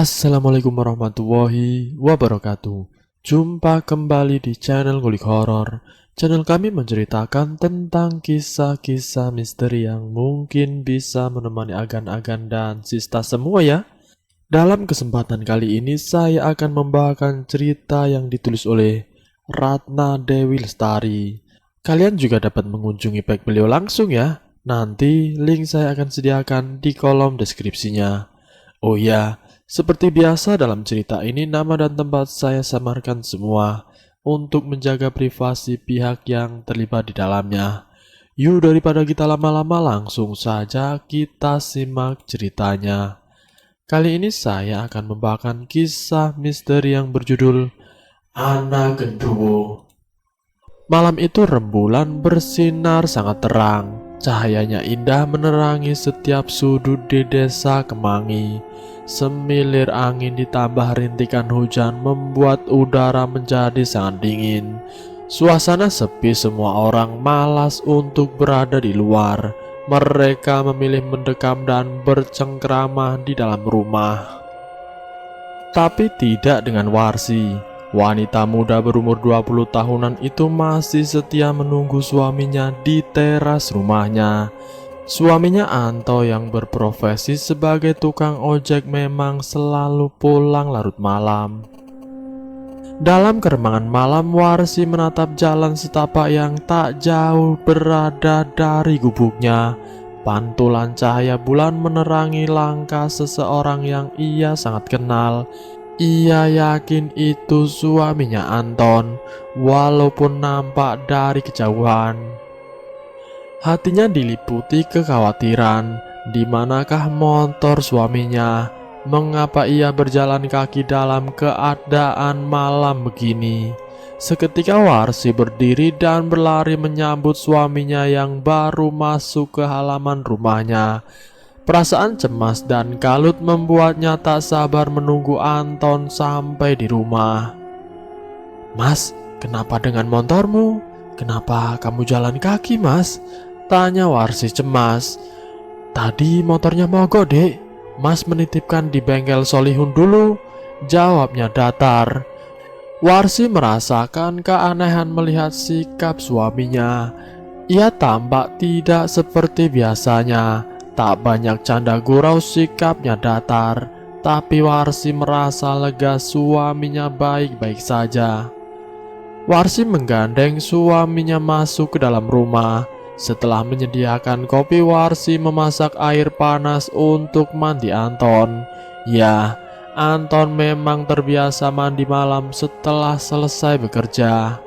Assalamualaikum warahmatullahi wabarakatuh. Jumpa kembali di channel Ngulik Horor. Channel kami menceritakan tentang kisah-kisah misteri yang mungkin bisa menemani agan-agan dan sista semua ya. Dalam kesempatan kali ini saya akan membawakan cerita yang ditulis oleh Ratna Dewi Lestari. Kalian juga dapat mengunjungi page beliau langsung ya. Nanti link saya akan sediakan di kolom deskripsinya. Oh ya, seperti biasa dalam cerita ini nama dan tempat saya samarkan semua untuk menjaga privasi pihak yang terlibat di dalamnya. Yuk daripada kita lama-lama langsung saja kita simak ceritanya. Kali ini saya akan membawakan kisah misteri yang berjudul Anak Genderuwo. Malam itu rembulan bersinar sangat terang. Cahayanya indah menerangi setiap sudut di desa Kemangi. Semilir angin ditambah rintikan hujan membuat udara menjadi sangat dingin. Suasana sepi, semua orang malas untuk berada di luar. Mereka memilih mendekam dan bercengkrama di dalam rumah. Tapi tidak dengan Warsi. Wanita muda berumur 20 tahunan itu masih setia menunggu suaminya di teras rumahnya. Suaminya Anto yang berprofesi sebagai tukang ojek memang selalu pulang larut malam. Dalam keremangan malam, Warsi menatap jalan setapak yang tak jauh berada dari gubuknya. Pantulan cahaya bulan menerangi langkah seseorang yang ia sangat kenal. Ia yakin itu suaminya Anton, walaupun nampak dari kejauhan. Hatinya diliputi kekhawatiran. Di manakah motor suaminya? Mengapa ia berjalan kaki dalam keadaan malam begini? Seketika Warsi berdiri dan berlari menyambut suaminya yang baru masuk ke halaman rumahnya. Perasaan cemas dan kalut membuatnya tak sabar menunggu Anton sampai di rumah. "Mas, kenapa dengan motormu? Kenapa kamu jalan kaki, Mas?" tanya Warsi cemas. "Tadi motornya mogok, Dek. Mas menitipkan di bengkel Solihun dulu," jawabnya datar. Warsi merasakan keanehan melihat sikap suaminya. Ia tampak tidak seperti biasanya. Tak banyak canda gurau, sikapnya datar. Tapi Warsi merasa lega, suaminya baik-baik saja. Warsi menggandeng suaminya masuk ke dalam rumah. Setelah menyediakan kopi, Warsi memasak air panas untuk mandi Anton. Ya, Anton memang terbiasa mandi malam setelah selesai bekerja.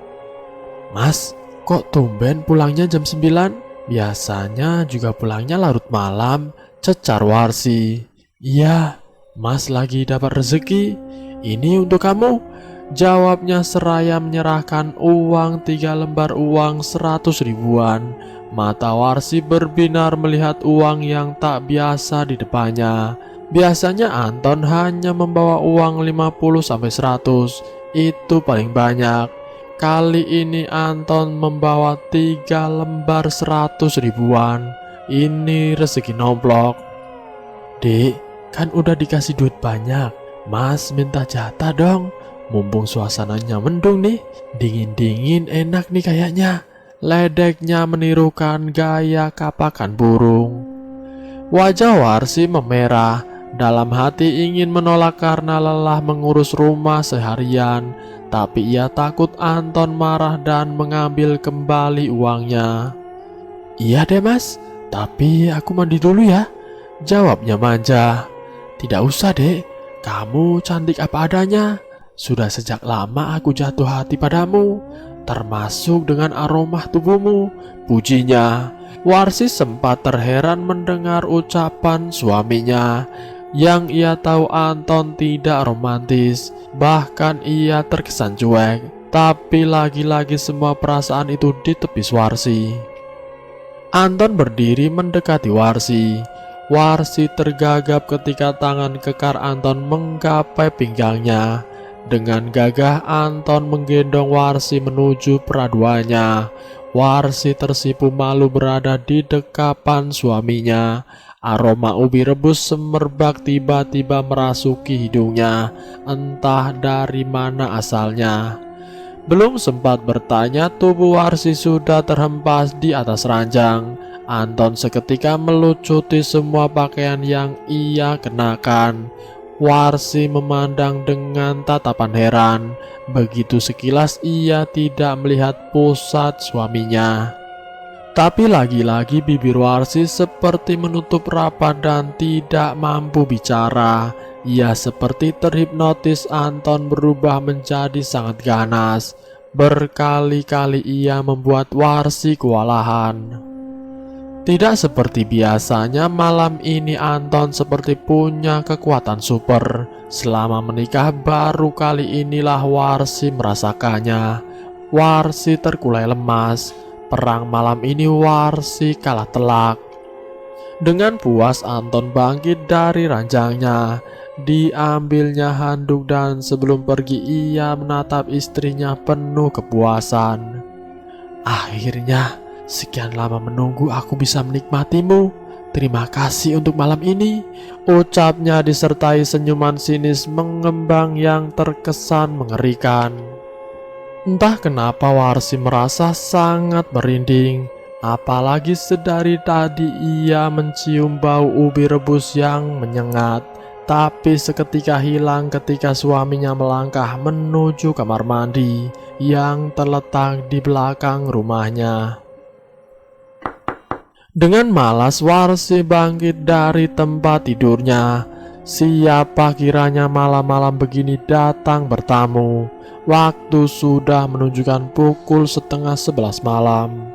"Mas, kok tumben pulangnya jam 9? Biasanya juga pulangnya larut malam," cecar Warsi. "Iya, Mas lagi dapat rezeki. Ini untuk kamu," jawabnya seraya menyerahkan uang 3 lembar uang 100 ribuan. Mata Warsi berbinar melihat uang yang tak biasa di depannya. Biasanya Anton hanya membawa uang 50-100, itu paling banyak. Kali ini Anton membawa 3 lembar 100 ribuan. Ini rezeki nomplok. "Dek, kan udah dikasih duit banyak. Mas minta jatah dong. Mumpung suasananya mendung nih. Dingin-dingin enak nih kayaknya." Ledeknya menirukan gaya kapakan burung. Wajah Warsi memerah. Dalam hati ingin menolak karena lelah mengurus rumah seharian. Tapi ia takut Anton marah dan mengambil kembali uangnya. "Iya deh Mas, tapi aku mandi dulu ya," jawabnya manja. "Tidak usah Dek, kamu cantik apa adanya. Sudah sejak lama aku jatuh hati padamu, termasuk dengan aroma tubuhmu," pujinya. Warsi sempat terheran mendengar ucapan suaminya. Yang ia tahu Anton tidak romantis, bahkan ia terkesan cuek. Tapi lagi-lagi semua perasaan itu ditepis Warsi. Anton berdiri mendekati Warsi. Warsi tergagap ketika tangan kekar Anton menggapai pinggangnya. Dengan gagah Anton menggendong Warsi menuju peraduannya. Warsi tersipu malu berada di dekapan suaminya. Aroma ubi rebus semerbak tiba-tiba merasuki hidungnya, entah dari mana asalnya. Belum sempat bertanya, tubuh Warsi sudah terhempas di atas ranjang. Anton seketika melucuti semua pakaian yang ia kenakan. Warsi memandang dengan tatapan heran. Begitu sekilas ia tidak melihat pusat suaminya. Tapi lagi-lagi bibir Warsi seperti menutup rapat dan tidak mampu bicara. Ia seperti terhipnotis. Anton berubah menjadi sangat ganas. Berkali-kali ia membuat Warsi kewalahan. Tidak seperti biasanya, malam ini Anton seperti punya kekuatan super. Selama menikah baru kali inilah Warsi merasakannya. Warsi terkulai lemas. Perang malam ini Warsi kalah telak. Dengan puas Anton bangkit dari ranjangnya. Diambilnya handuk dan sebelum pergi ia menatap istrinya penuh kepuasan. Akhirnya, sekian lama menunggu aku bisa menikmatimu. Terima kasih untuk malam ini, ucapnya disertai senyuman sinis mengembang yang terkesan mengerikan. Entah kenapa Warsi merasa sangat merinding, apalagi sedari tadi ia mencium bau ubi rebus yang menyengat, tapi seketika hilang ketika suaminya melangkah menuju kamar mandi yang terletak di belakang rumahnya. Dengan malas Warsi bangkit dari tempat tidurnya. Siapa kiranya malam-malam begini datang bertamu. Waktu sudah menunjukkan pukul 10:30 malam.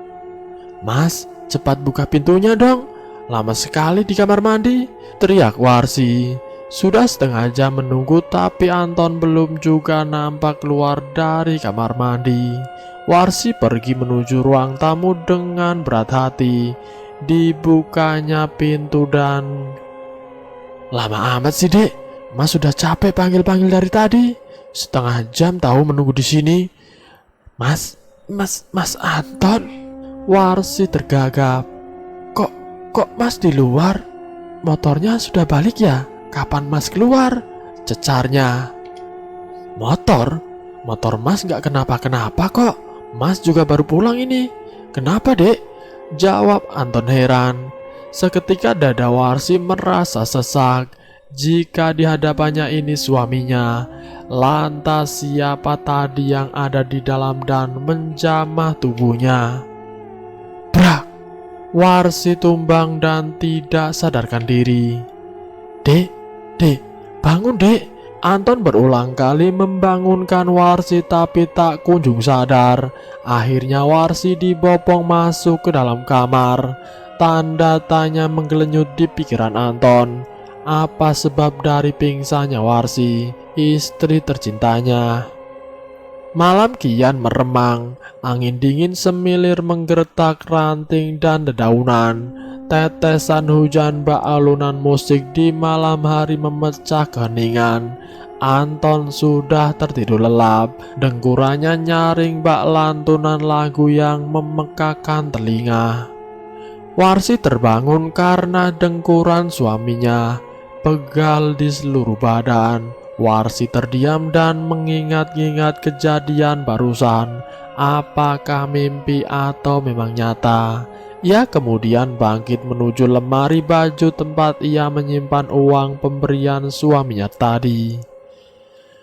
Mas, cepat buka pintunya dong. Lama sekali di kamar mandi, teriak Warsi. Sudah setengah jam menunggu tapi Anton belum juga nampak keluar dari kamar mandi. Warsi pergi menuju ruang tamu dengan berat hati. Dibukanya pintu dan... Lama amat sih dek, Mas sudah capek panggil-panggil dari tadi. Setengah jam tahu menunggu di sini. Mas Anton. Warsi tergagap. Kok Mas di luar? Motornya sudah balik ya? Kapan Mas keluar? Cecarnya. Motor Mas gak kenapa-kenapa kok. Mas juga baru pulang ini. Kenapa dek? Jawab Anton heran. Seketika dada Warsi merasa sesak. Jika di hadapannya ini suaminya, lantas siapa tadi yang ada di dalam dan menjamah tubuhnya? Brak! Warsi tumbang dan tidak sadarkan diri. Dek, bangun dek. Anton berulang kali membangunkan Warsi tapi tak kunjung sadar. Akhirnya Warsi dibopong masuk ke dalam kamar. Tanda tanya menggelenyut di pikiran Anton. Apa sebab dari pingsannya Warsi, istri tercintanya? Malam kian meremang. Angin dingin semilir menggeretak ranting dan dedaunan. Tetesan hujan bak alunan musik di malam hari memecah keheningan. Anton sudah tertidur lelap. Dengkurannya nyaring bak lantunan lagu yang memekakan telinga. Warsi terbangun karena dengkuran suaminya. Pegal di seluruh badan. Warsi terdiam dan mengingat-ingat kejadian barusan. Apakah mimpi atau memang nyata? Ia kemudian bangkit menuju lemari baju tempat ia menyimpan uang pemberian suaminya tadi.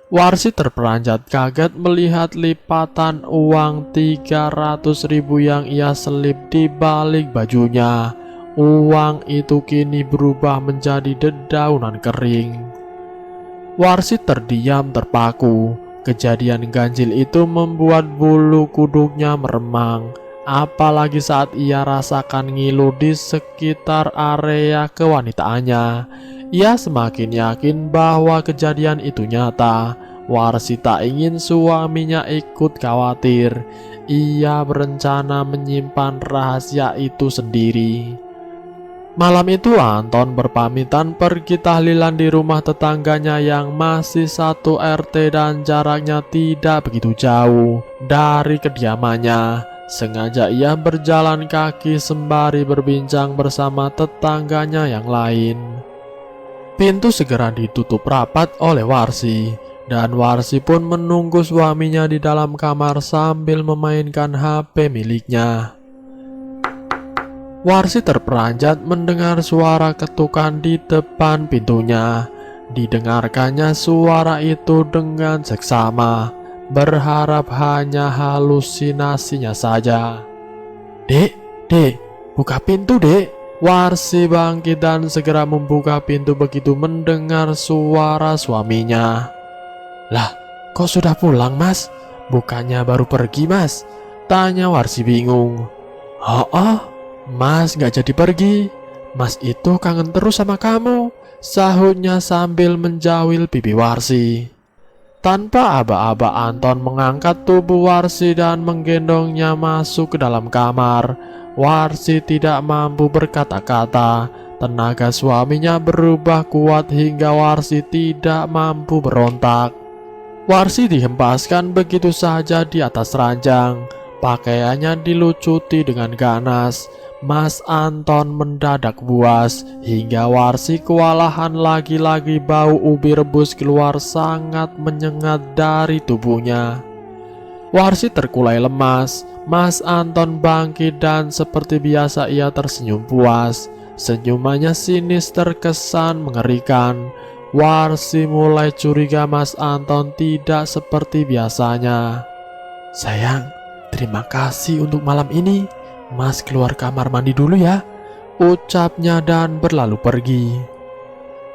Warsi terperanjat kaget melihat lipatan uang 300.000 yang ia selip di balik bajunya. Uang itu kini berubah menjadi dedaunan kering. Warsi terdiam terpaku. Kejadian ganjil itu membuat bulu kuduknya meremang. Apalagi saat ia rasakan ngilu di sekitar area kewanitaannya. Ia semakin yakin bahwa kejadian itu nyata. Warsi tak ingin suaminya ikut khawatir. Ia berencana menyimpan rahasia itu sendiri. Malam itu Anton berpamitan pergi tahlilan di rumah tetangganya yang masih satu RT dan jaraknya tidak begitu jauh dari kediamannya. Sengaja ia berjalan kaki sembari berbincang bersama tetangganya yang lain. Pintu segera ditutup rapat oleh Warsi, dan Warsi pun menunggu suaminya di dalam kamar sambil memainkan HP miliknya. Warsi terperanjat mendengar suara ketukan di depan pintunya. Didengarkannya suara itu dengan seksama, berharap hanya halusinasinya saja. Dek, buka pintu dek. Warsi bangkit dan segera membuka pintu begitu mendengar suara suaminya. Lah, kok sudah pulang mas? Bukannya baru pergi mas? Tanya Warsi bingung. Oh, mas gak jadi pergi. Mas itu kangen terus sama kamu, sahutnya sambil menjawil pipi Warsi. Tanpa aba-aba Anton mengangkat tubuh Warsi dan menggendongnya masuk ke dalam kamar. Warsi tidak mampu berkata-kata. Tenaga suaminya berubah kuat hingga Warsi tidak mampu berontak. Warsi dihempaskan begitu saja di atas ranjang. Pakaiannya dilucuti dengan ganas. Mas Anton mendadak buas hingga Warsi kewalahan. Lagi-lagi bau ubi rebus keluar sangat menyengat dari tubuhnya. Warsi terkulai lemas. Mas Anton bangkit dan seperti biasa ia tersenyum puas. Senyumannya sinis terkesan mengerikan. Warsi mulai curiga Mas Anton tidak seperti biasanya. Sayang, terima kasih untuk malam ini. Mas keluar kamar mandi dulu ya, ucapnya dan berlalu pergi.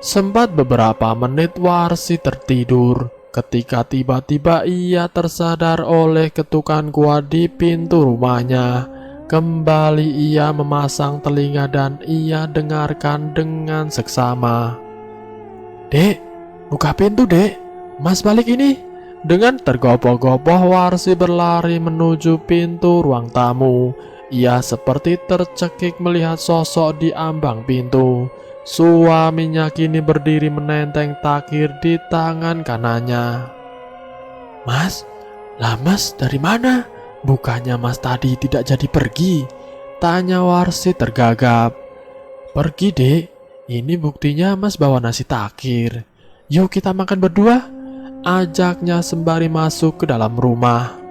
Sempat beberapa menit Warsi tertidur ketika tiba-tiba ia tersadar oleh ketukan kuat di pintu rumahnya. Kembali ia memasang telinga dan ia dengarkan dengan seksama. Dek, buka pintu dek, mas balik ini. Dengan tergopoh-gopoh Warsi berlari menuju pintu ruang tamu. Ia seperti tercekik melihat sosok di ambang pintu. Suaminya kini berdiri menenteng takir di tangan kanannya. Mas, lah mas dari mana? Bukannya mas tadi tidak jadi pergi? Tanya Warsi tergagap. Pergi dek, ini buktinya mas bawa nasi takir. Yuk kita makan berdua, ajaknya sembari masuk ke dalam rumah.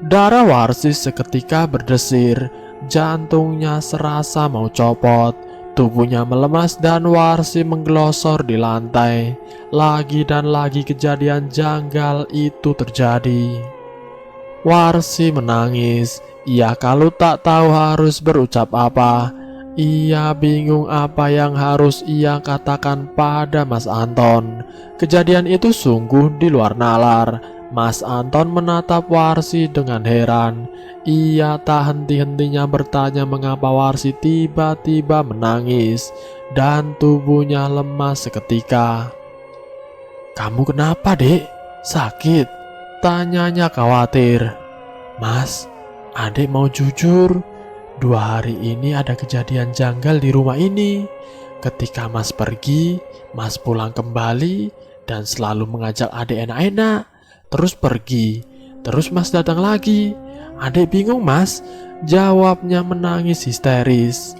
Darah Warsi seketika berdesir, jantungnya serasa mau copot. Tubuhnya melemas dan Warsi menggelosor di lantai. Lagi dan lagi kejadian janggal itu terjadi. Warsi menangis. Ia kalau tak tahu harus berucap apa. Ia bingung apa yang harus ia katakan pada Mas Anton. Kejadian itu sungguh di luar nalar. Mas Anton menatap Warsi dengan heran. Ia tak henti-hentinya bertanya mengapa Warsi tiba-tiba menangis dan tubuhnya lemas seketika. Kamu kenapa dek? Sakit? Tanyanya khawatir. Mas, adik mau jujur, 2 hari ini ada kejadian janggal di rumah ini. Ketika mas pergi, mas pulang kembali dan selalu mengajak adik enak-enak. Terus pergi, terus mas datang lagi. Adik bingung mas, jawabnya menangis histeris.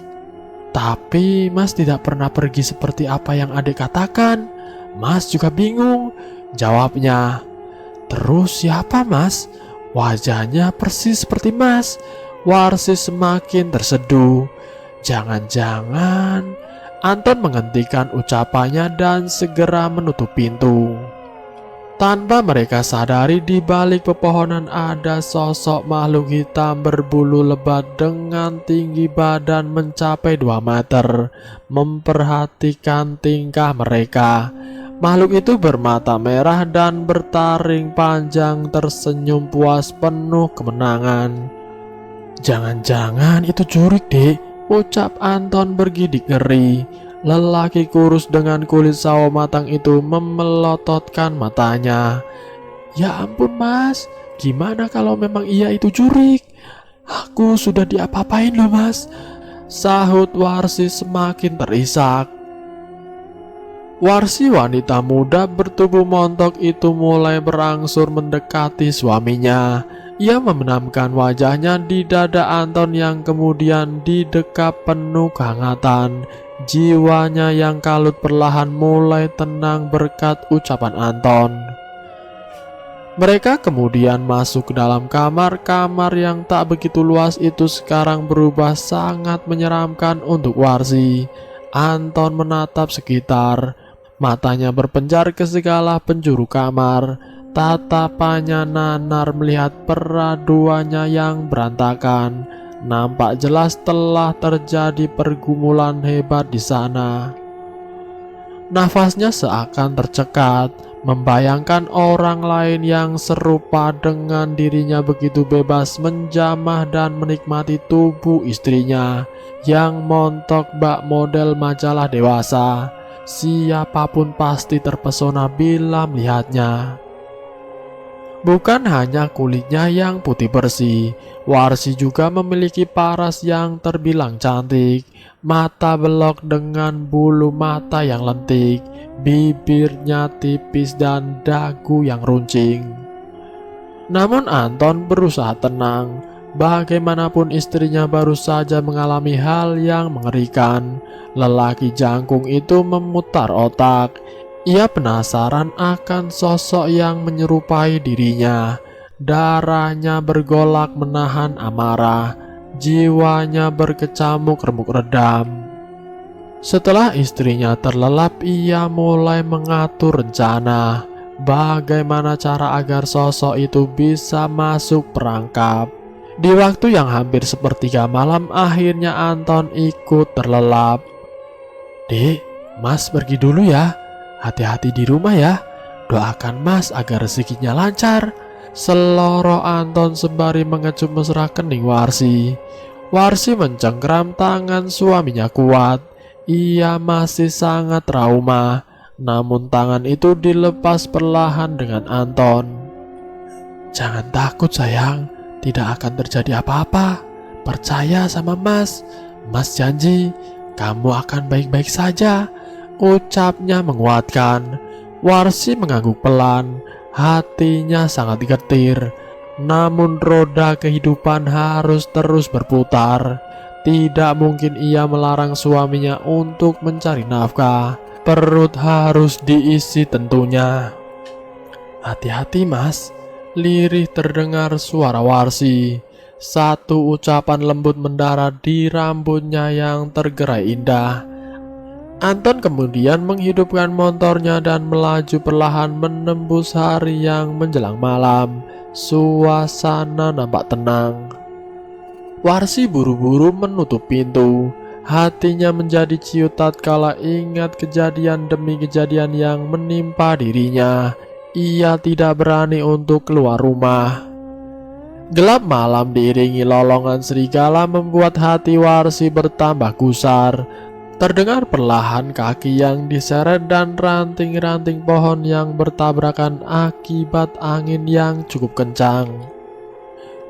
Tapi mas tidak pernah pergi seperti apa yang adik katakan. Mas juga bingung, jawabnya. Terus siapa mas? Wajahnya persis seperti mas. Warsi semakin terseduh. Jangan-jangan. Anton menghentikan ucapannya dan segera menutup pintu. Tanpa mereka sadari, di balik pepohonan ada sosok makhluk hitam berbulu lebat dengan tinggi badan mencapai 2 meter, memperhatikan tingkah mereka. Makhluk itu bermata merah dan bertaring panjang, tersenyum puas penuh kemenangan. Jangan-jangan itu jurik dek, ucap Anton bergidik ngeri. Lelaki kurus dengan kulit sawo matang itu memelototkan matanya. Ya ampun mas, gimana kalau memang ia itu jurik? Aku sudah diapa-apain loh mas, sahut Warsi semakin terisak. Warsi wanita muda bertubuh montok itu mulai berangsur mendekati suaminya. Ia membenamkan wajahnya di dada Anton yang kemudian didekap penuh kehangatan. Jiwanya yang kalut perlahan mulai tenang berkat ucapan Anton. Mereka kemudian masuk ke dalam kamar. Kamar yang tak begitu luas itu sekarang berubah sangat menyeramkan untuk Warsi. Anton menatap sekitar, matanya berpencar ke segala penjuru kamar. Tatapannya nanar melihat peraduannya yang berantakan. Nampak jelas telah terjadi pergumulan hebat di sana. Nafasnya seakan tercekat, membayangkan orang lain yang serupa dengan dirinya begitu bebas menjamah dan menikmati tubuh istrinya yang montok bak model majalah dewasa. Siapapun pasti terpesona bila melihatnya. Bukan hanya kulitnya yang putih bersih, Warsi juga memiliki paras yang terbilang cantik. Mata belok dengan bulu mata yang lentik, bibirnya tipis dan dagu yang runcing. Namun Anton berusaha tenang. Bagaimanapun istrinya baru saja mengalami hal yang mengerikan. Lelaki jangkung itu memutar otak. Ia penasaran akan sosok yang menyerupai dirinya. Darahnya bergolak menahan amarah. Jiwanya berkecamuk remuk redam. Setelah istrinya terlelap, ia mulai mengatur rencana. Bagaimana cara agar sosok itu bisa masuk perangkap. Di waktu yang hampir sepertiga malam, akhirnya Anton ikut terlelap. "Dek, Mas pergi dulu ya. Hati-hati di rumah ya. Doakan Mas agar rezekinya lancar," seloroh Anton sembari mengecup mesra kening Warsi. Warsi mencengkram tangan suaminya kuat. Ia masih sangat trauma. Namun tangan itu dilepas perlahan dengan Anton. "Jangan takut sayang, tidak akan terjadi apa-apa. Percaya sama Mas. Mas janji kamu akan baik-baik saja," ucapnya menguatkan. Warsi mengangguk pelan. Hatinya sangat getir. Namun roda kehidupan harus terus berputar. Tidak mungkin ia melarang suaminya untuk mencari nafkah. Perut harus diisi tentunya. "Hati-hati Mas," lirih terdengar suara Warsi. Satu ucapan lembut mendarat di rambutnya yang tergerai indah. Anton kemudian menghidupkan motornya dan melaju perlahan menembus hari yang menjelang malam. Suasana nampak tenang. Warsi buru-buru menutup pintu. Hatinya menjadi ciut tatkala ingat kejadian demi kejadian yang menimpa dirinya. Ia tidak berani untuk keluar rumah. Gelap malam diiringi lolongan serigala membuat hati Warsi bertambah gusar. Terdengar perlahan kaki yang diseret dan ranting-ranting pohon yang bertabrakan akibat angin yang cukup kencang.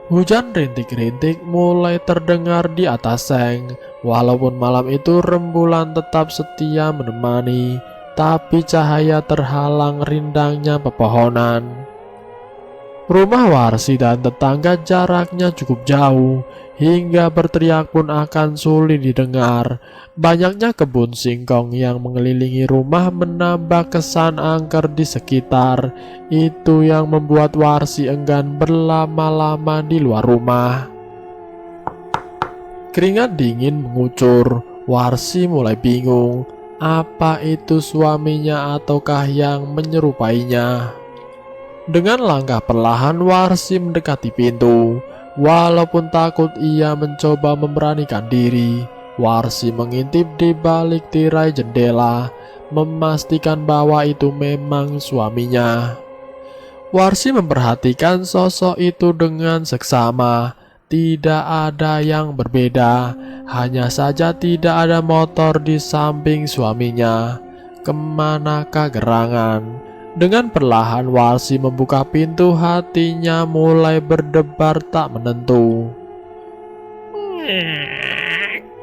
Hujan rintik-rintik mulai terdengar di atas seng. Walaupun malam itu rembulan tetap setia menemani, tapi cahaya terhalang rindangnya pepohonan. Rumah Warsi dan tetangga jaraknya cukup jauh, hingga berteriak pun akan sulit didengar. Banyaknya kebun singkong yang mengelilingi rumah menambah kesan angker di sekitar. Itu yang membuat Warsi enggan berlama-lama di luar rumah. Keringat dingin mengucur. Warsi mulai bingung. Apa itu suaminya ataukah yang menyerupainya? Dengan langkah perlahan Warsi mendekati pintu. Walaupun takut, ia mencoba memberanikan diri. Warsi mengintip di balik tirai jendela, memastikan bahwa itu memang suaminya. Warsi memperhatikan sosok itu dengan seksama. Tidak ada yang berbeda, hanya saja tidak ada motor di samping suaminya. Kemanakah gerangan? Dengan perlahan Warsi membuka pintu, hatinya mulai berdebar tak menentu.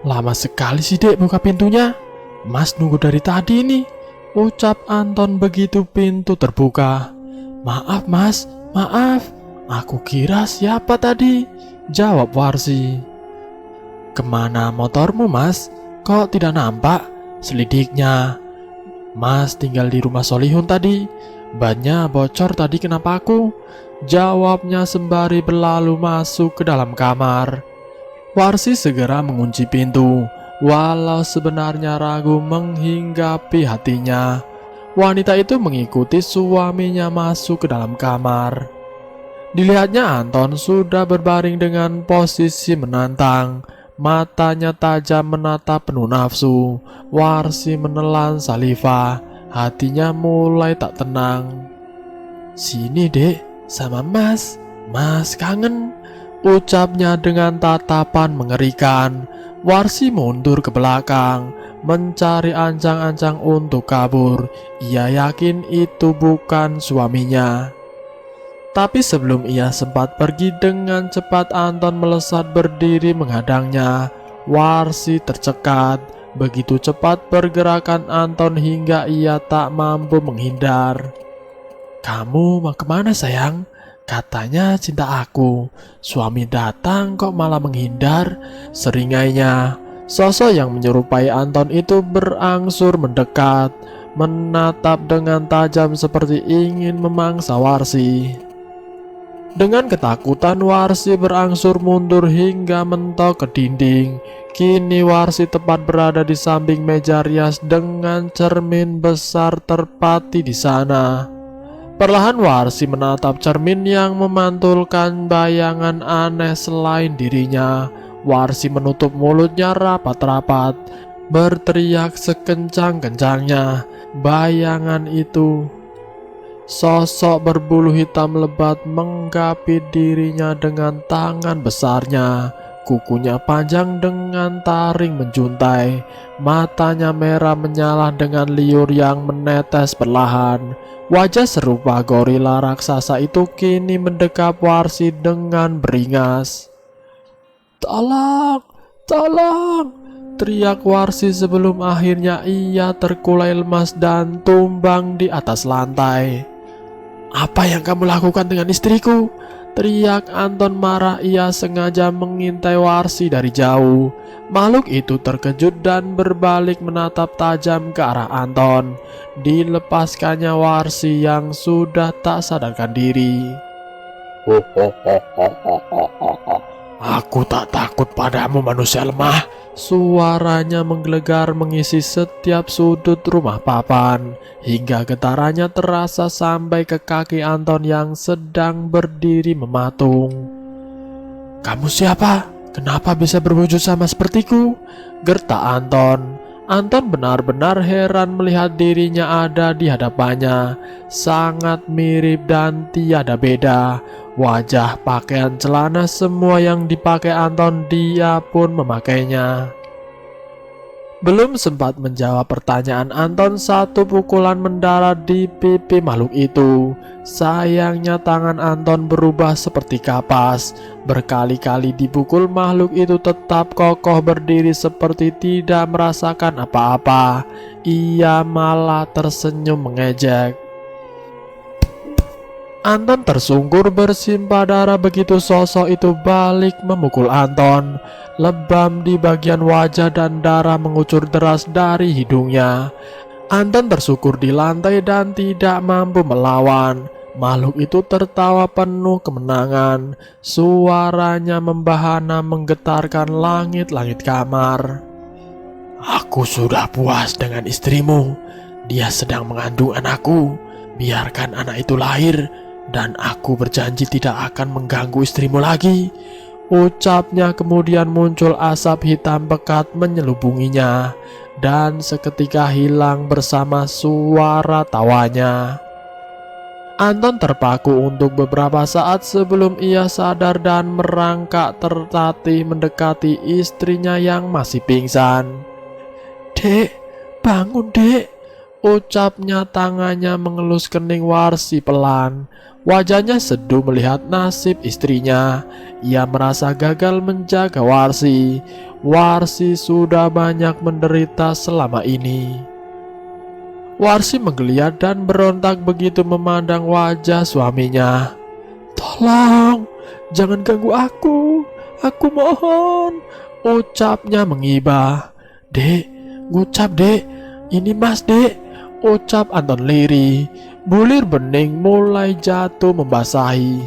"Lama sekali sih dek buka pintunya. Mas nunggu dari tadi nih," ucap Anton begitu pintu terbuka. "Maaf Mas, maaf." Aku kira siapa tadi? Jawab Warsi. Kemana motormu, Mas? Kok tidak nampak? Selidiknya. Mas tinggal di rumah Solihun tadi. Bannya bocor tadi, kenapa aku? Jawabnya sembari berlalu masuk ke dalam kamar. Warsi segera mengunci pintu, walau sebenarnya ragu menghinggapi hatinya. Wanita itu mengikuti suaminya masuk ke dalam kamar. Dilihatnya Anton sudah berbaring dengan posisi menantang. Matanya tajam menatap penuh nafsu. Warsi menelan saliva. Hatinya mulai tak tenang. Sini dek, sama Mas. Mas kangen, ucapnya dengan tatapan mengerikan. Warsi mundur ke belakang, mencari ancang-ancang untuk kabur. Ia yakin itu bukan suaminya. Tapi sebelum ia sempat pergi dengan cepat, Anton melesat berdiri menghadangnya. Warsi tercekat. Begitu cepat pergerakan Anton hingga ia tak mampu menghindar. Kamu mau kemana sayang? Katanya cinta aku. Suami datang kok malah menghindar. Seringainya. Sosok yang menyerupai Anton itu berangsur mendekat, menatap dengan tajam seperti ingin memangsa Warsi. Dengan ketakutan Warsi berangsur mundur hingga mentok ke dinding. Kini Warsi tepat berada di samping meja rias dengan cermin besar terpati di sana. Perlahan Warsi menatap cermin yang memantulkan bayangan aneh selain dirinya. Warsi menutup mulutnya rapat-rapat, berteriak sekencang-kencangnya. Bayangan itu, sosok berbulu hitam lebat, menggapit dirinya dengan tangan besarnya. Kukunya panjang dengan taring menjuntai. Matanya merah menyala dengan liur yang menetes perlahan. Wajah serupa gorila raksasa itu kini mendekap Warsi dengan beringas. Tolong, tolong, teriak Warsi sebelum akhirnya ia terkulai lemas dan tumbang di atas lantai. Apa yang kamu lakukan dengan istriku? Teriak Anton marah. Ia sengaja mengintai Warsi dari jauh. Makhluk itu terkejut dan berbalik menatap tajam ke arah Anton. Dilepaskannya Warsi yang sudah tak sadarkan diri. Aku tak takut padamu manusia lemah. Suaranya menggelegar mengisi setiap sudut rumah papan, hingga getarannya terasa sampai ke kaki Anton yang sedang berdiri mematung. Kamu siapa? Kenapa bisa berwujud sama sepertiku? Gertak Anton. Anton benar-benar heran melihat dirinya ada di hadapannya. Sangat mirip dan tiada beda. Wajah, pakaian, celana, semua yang dipakai Anton dia pun memakainya. Belum sempat menjawab pertanyaan Anton, satu pukulan mendarat di pipi makhluk itu. Sayangnya tangan Anton berubah seperti kapas. Berkali-kali dipukul, makhluk itu tetap kokoh berdiri seperti tidak merasakan apa-apa. Ia malah tersenyum mengejek. Anton tersungkur bersimpah darah begitu sosok itu balik memukul Anton. Lebam di bagian wajah dan darah mengucur deras dari hidungnya. Anton tersungkur di lantai dan tidak mampu melawan. Makhluk itu tertawa penuh kemenangan. Suaranya membahana menggetarkan langit-langit kamar. Aku sudah puas dengan istrimu. Dia sedang mengandung anakku. Biarkan anak itu lahir, dan aku berjanji tidak akan mengganggu istrimu lagi. Ucapnya, kemudian muncul asap hitam pekat menyelubunginya, dan seketika hilang bersama suara tawanya. Anton terpaku untuk beberapa saat sebelum ia sadar dan merangkak tertatih mendekati istrinya yang masih pingsan. Dek, bangun dek, ucapnya, tangannya mengelus kening Warsi pelan. Wajahnya seduh melihat nasib istrinya. Ia merasa gagal menjaga Warsi. Warsi sudah banyak menderita selama ini. Warsi menggeliat dan berontak begitu memandang wajah suaminya. "Tolong, jangan ganggu aku mohon," ucapnya mengibah. "Dek, ngucap dek, ini mas dek," ucap Anton lirih. Bulir bening mulai jatuh membasahi.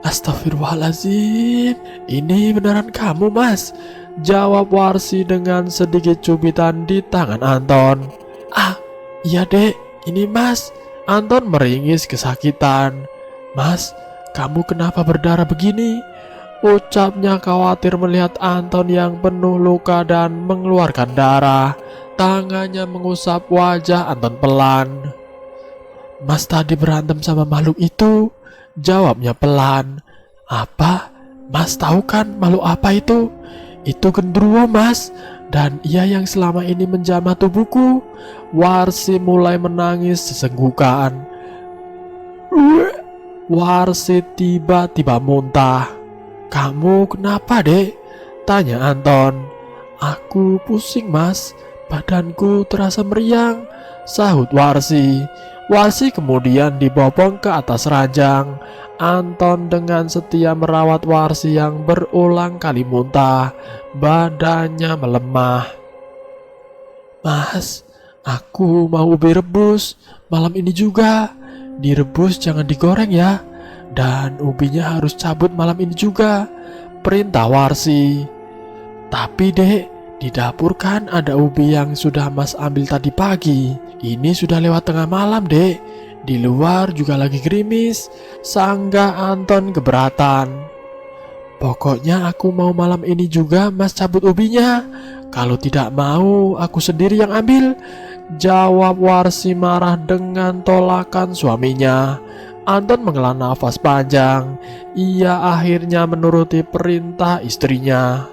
"Astagfirullahaladzim, ini beneran kamu mas?" jawab Warsi dengan sedikit cubitan di tangan Anton. "Ah, iya dek, ini mas." Anton meringis kesakitan. "Mas, kamu kenapa berdarah begini?" ucapnya khawatir melihat Anton yang penuh luka dan mengeluarkan darah. Tangannya mengusap wajah Anton pelan. "Mas tadi berantem sama makhluk itu," jawabnya pelan. "Apa? Mas tahu kan makhluk apa itu?" "Itu genderuwo mas, dan ia yang selama ini menjamah tubuhku." Warsi mulai menangis sesenggukan. Warsi tiba-tiba muntah. "Kamu kenapa dek?" tanya Anton. "Aku pusing mas, badanku terasa meriang," sahut Warsi. Warsi kemudian dibopong ke atas ranjang. Anton dengan setia merawat Warsi yang berulang kali muntah. Badannya melemah. "Mas, aku mau ubi rebus malam ini juga. Direbus jangan digoreng ya. Dan ubinya harus cabut malam ini juga," perintah Warsi. "Tapi dek, di dapur kan ada ubi yang sudah mas ambil tadi pagi. Ini sudah lewat tengah malam dek. Di luar juga lagi gerimis," sanggah Anton keberatan. "Pokoknya aku mau malam ini juga mas cabut ubinya. Kalau tidak mau, aku sendiri yang ambil," jawab Warsi marah dengan tolakan suaminya. Anton menghela nafas panjang. Ia akhirnya menuruti perintah istrinya.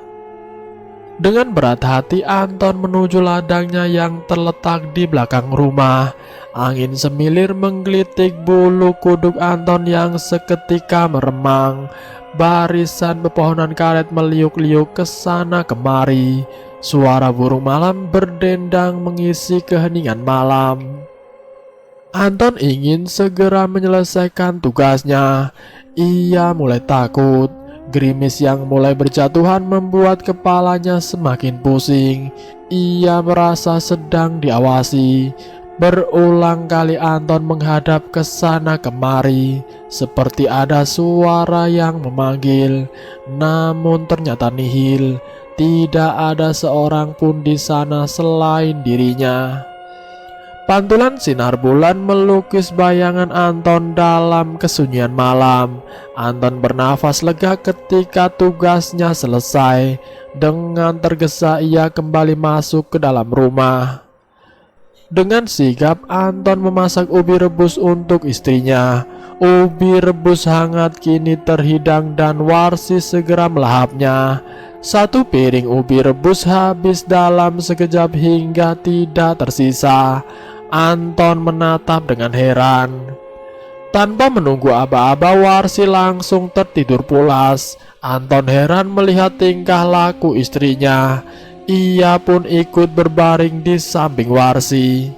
Dengan berat hati Anton menuju ladangnya yang terletak di belakang rumah. Angin semilir menggelitik bulu kuduk Anton yang seketika meremang. Barisan pepohonan karet meliuk-liuk ke sana kemari. Suara burung malam berdendang mengisi keheningan malam. Anton ingin segera menyelesaikan tugasnya. Ia mulai takut. Gerimis yang mulai berjatuhan membuat kepalanya semakin pusing. Ia merasa sedang diawasi. Berulang kali Anton menghadap ke sana kemari, seperti ada suara yang memanggil. Namun ternyata nihil. Tidak ada seorang pun di sana selain dirinya. Pantulan sinar bulan melukis bayangan Anton dalam kesunyian malam. Anton bernafas lega ketika tugasnya selesai. Dengan tergesa ia kembali masuk ke dalam rumah. Dengan sigap Anton memasak ubi rebus untuk istrinya. Ubi rebus hangat kini terhidang dan Warsi segera melahapnya. Satu piring ubi rebus habis dalam sekejap hingga tidak tersisa. Anton menatap dengan heran. Tanpa menunggu aba-aba, Warsi langsung tertidur pulas. Anton heran melihat tingkah laku istrinya. Ia pun ikut berbaring di samping Warsi.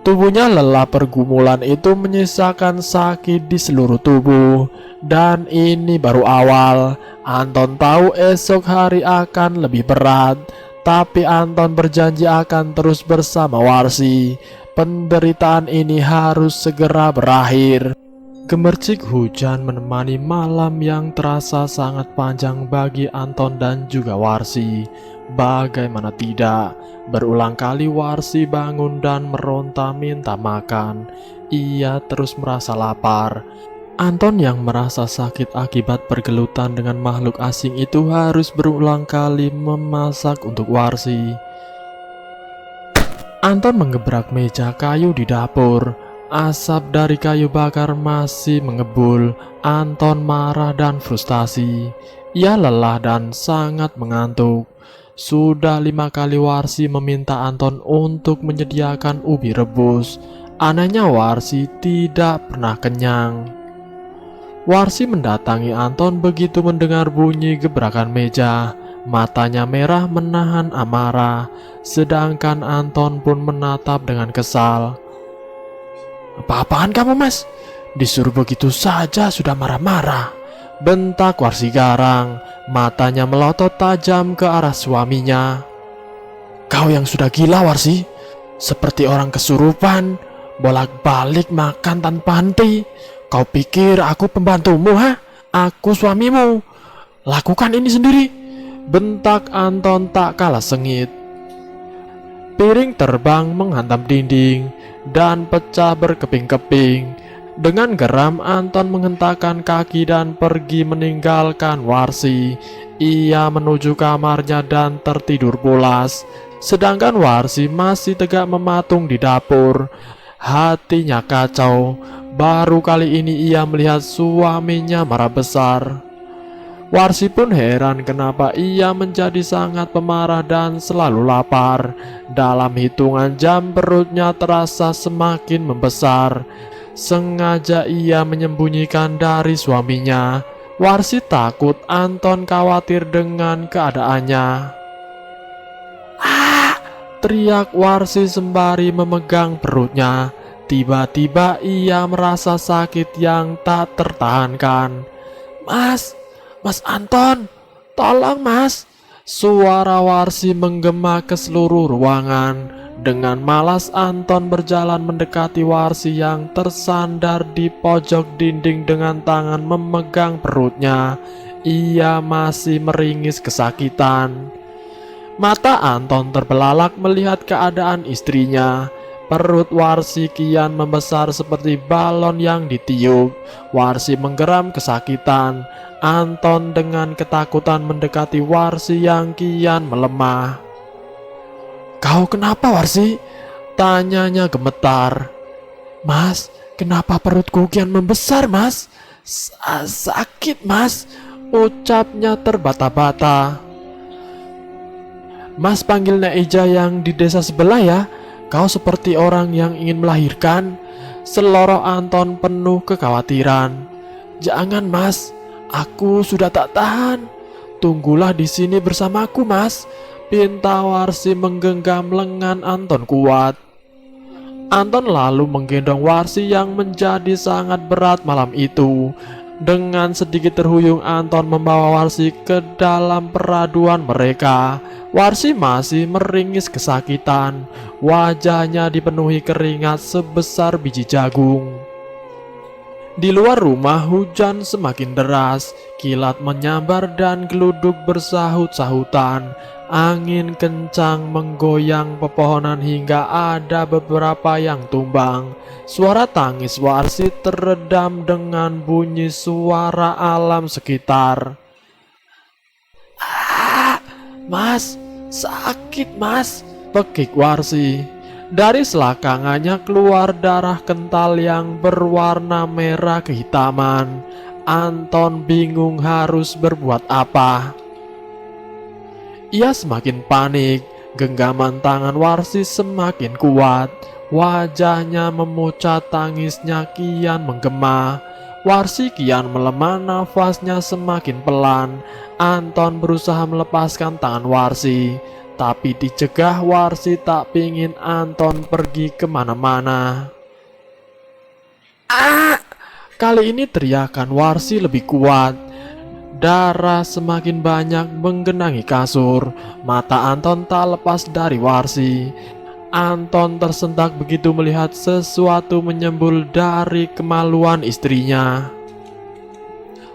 Tubuhnya lelah, pergumulan itu menyisakan sakit di seluruh tubuh. Dan ini baru awal. Anton tahu esok hari akan lebih berat. Tapi Anton berjanji akan terus bersama Warsi. Penderitaan ini harus segera berakhir. Gemercik hujan menemani malam yang terasa sangat panjang bagi Anton dan juga Warsi. Bagaimana tidak, berulang kali Warsi bangun dan meronta minta makan. Ia terus merasa lapar. Anton yang merasa sakit akibat pergelutan dengan makhluk asing itu harus berulang kali memasak untuk Warsi. Anton menggebrak meja kayu di dapur. Asap dari kayu bakar masih mengebul. Anton marah dan frustasi. Ia lelah dan sangat mengantuk. Sudah 5 kali Warsi meminta Anton untuk menyediakan ubi rebus. Anehnya Warsi tidak pernah kenyang. Warsi mendatangi Anton begitu mendengar bunyi gebrakan meja. Matanya merah menahan amarah. Sedangkan Anton pun menatap dengan kesal. "Apa-apaan kamu mas? Disuruh begitu saja sudah marah-marah, bentak Warsi garang, matanya melotot tajam ke arah suaminya. Kau yang sudah gila, Warsi, seperti orang kesurupan, bolak-balik makan tanpa henti. Kau pikir aku pembantumu, ha? Aku suamimu. Lakukan ini sendiri, bentak Anton tak kalah sengit. Piring terbang menghantam dinding dan pecah berkeping-keping. Dengan geram Anton menghentakkan kaki dan pergi meninggalkan Warsi. Ia menuju kamarnya dan tertidur pulas. Sedangkan Warsi masih tegak mematung di dapur. Hatinya kacau. Baru kali ini ia melihat suaminya marah besar. Warsi pun heran kenapa ia menjadi sangat pemarah dan selalu lapar. Dalam hitungan jam perutnya terasa semakin membesar. Sengaja ia menyembunyikan dari suaminya. Warsi takut Anton khawatir dengan keadaannya. "Ah!" teriak Warsi sembari memegang perutnya. Tiba-tiba ia merasa sakit yang tak tertahankan. Mas Anton, tolong mas!" Suara Warsi menggema ke seluruh ruangan. Dengan malas Anton berjalan mendekati Warsi yang tersandar di pojok dinding dengan tangan memegang perutnya. Ia masih meringis kesakitan. Mata Anton terbelalak melihat keadaan istrinya. Perut Warsi kian membesar seperti balon yang ditiup. Warsi menggeram kesakitan. Anton dengan ketakutan mendekati Warsi yang kian melemah. "Kau kenapa, Warsi?" tanyanya gemetar. "Mas, kenapa perutku kian membesar, mas? Sakit, mas," ucapnya terbata-bata. "Mas panggil Nek Ija yang di desa sebelah ya. Kau seperti orang yang ingin melahirkan." Seloroh Anton penuh kekhawatiran. "Jangan, mas. Aku sudah tak tahan. Tunggulah di sini bersamaku, mas," pinta Warsi menggenggam lengan Anton kuat. Anton lalu menggendong Warsi yang menjadi sangat berat malam itu. Dengan sedikit terhuyung Anton membawa Warsi ke dalam peraduan mereka. Warsi masih meringis kesakitan. Wajahnya dipenuhi keringat sebesar biji jagung. Di luar rumah hujan semakin deras. Kilat menyambar dan geluduk bersahut-sahutan. Angin kencang menggoyang pepohonan hingga ada beberapa yang tumbang. Suara tangis Warsi teredam dengan bunyi suara alam sekitar. "Ah, mas, sakit mas," pekik Warsi. Dari selangkangannya keluar darah kental yang berwarna merah kehitaman. Anton bingung harus berbuat apa. Ia semakin panik. Genggaman tangan Warsi semakin kuat. Wajahnya memucat, tangisnya kian menggema. Warsi kian melemah, nafasnya semakin pelan. Anton berusaha melepaskan tangan Warsi, tapi dicegah. Warsi tak pingin Anton pergi kemana-mana. "Ah!" Kali ini teriakan Warsi lebih kuat. Darah semakin banyak menggenangi kasur. Mata Anton tak lepas dari Warsi. Anton tersentak begitu melihat sesuatu menyembul dari kemaluan istrinya.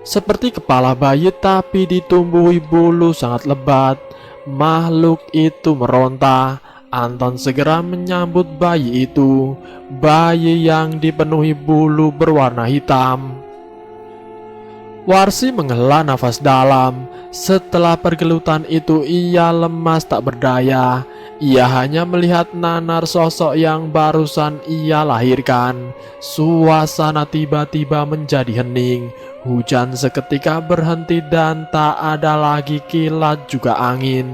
Seperti kepala bayi tapi ditumbuhi bulu sangat lebat. Makhluk itu meronta. Anton segera menyambut bayi itu. Bayi yang dipenuhi bulu berwarna hitam. Warsi menghela nafas dalam. Setelah pergelutan itu ia lemas tak berdaya. Ia hanya melihat nanar sosok yang barusan ia lahirkan. Suasana tiba-tiba menjadi hening. Hujan seketika berhenti dan tak ada lagi kilat juga angin.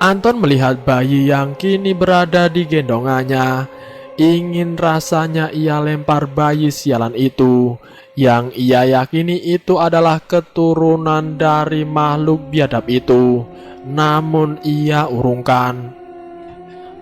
Anton melihat bayi yang kini berada di gendongannya. Ingin rasanya ia lempar bayi sialan itu, yang ia yakini itu adalah keturunan dari makhluk biadab itu. Namun ia urungkan.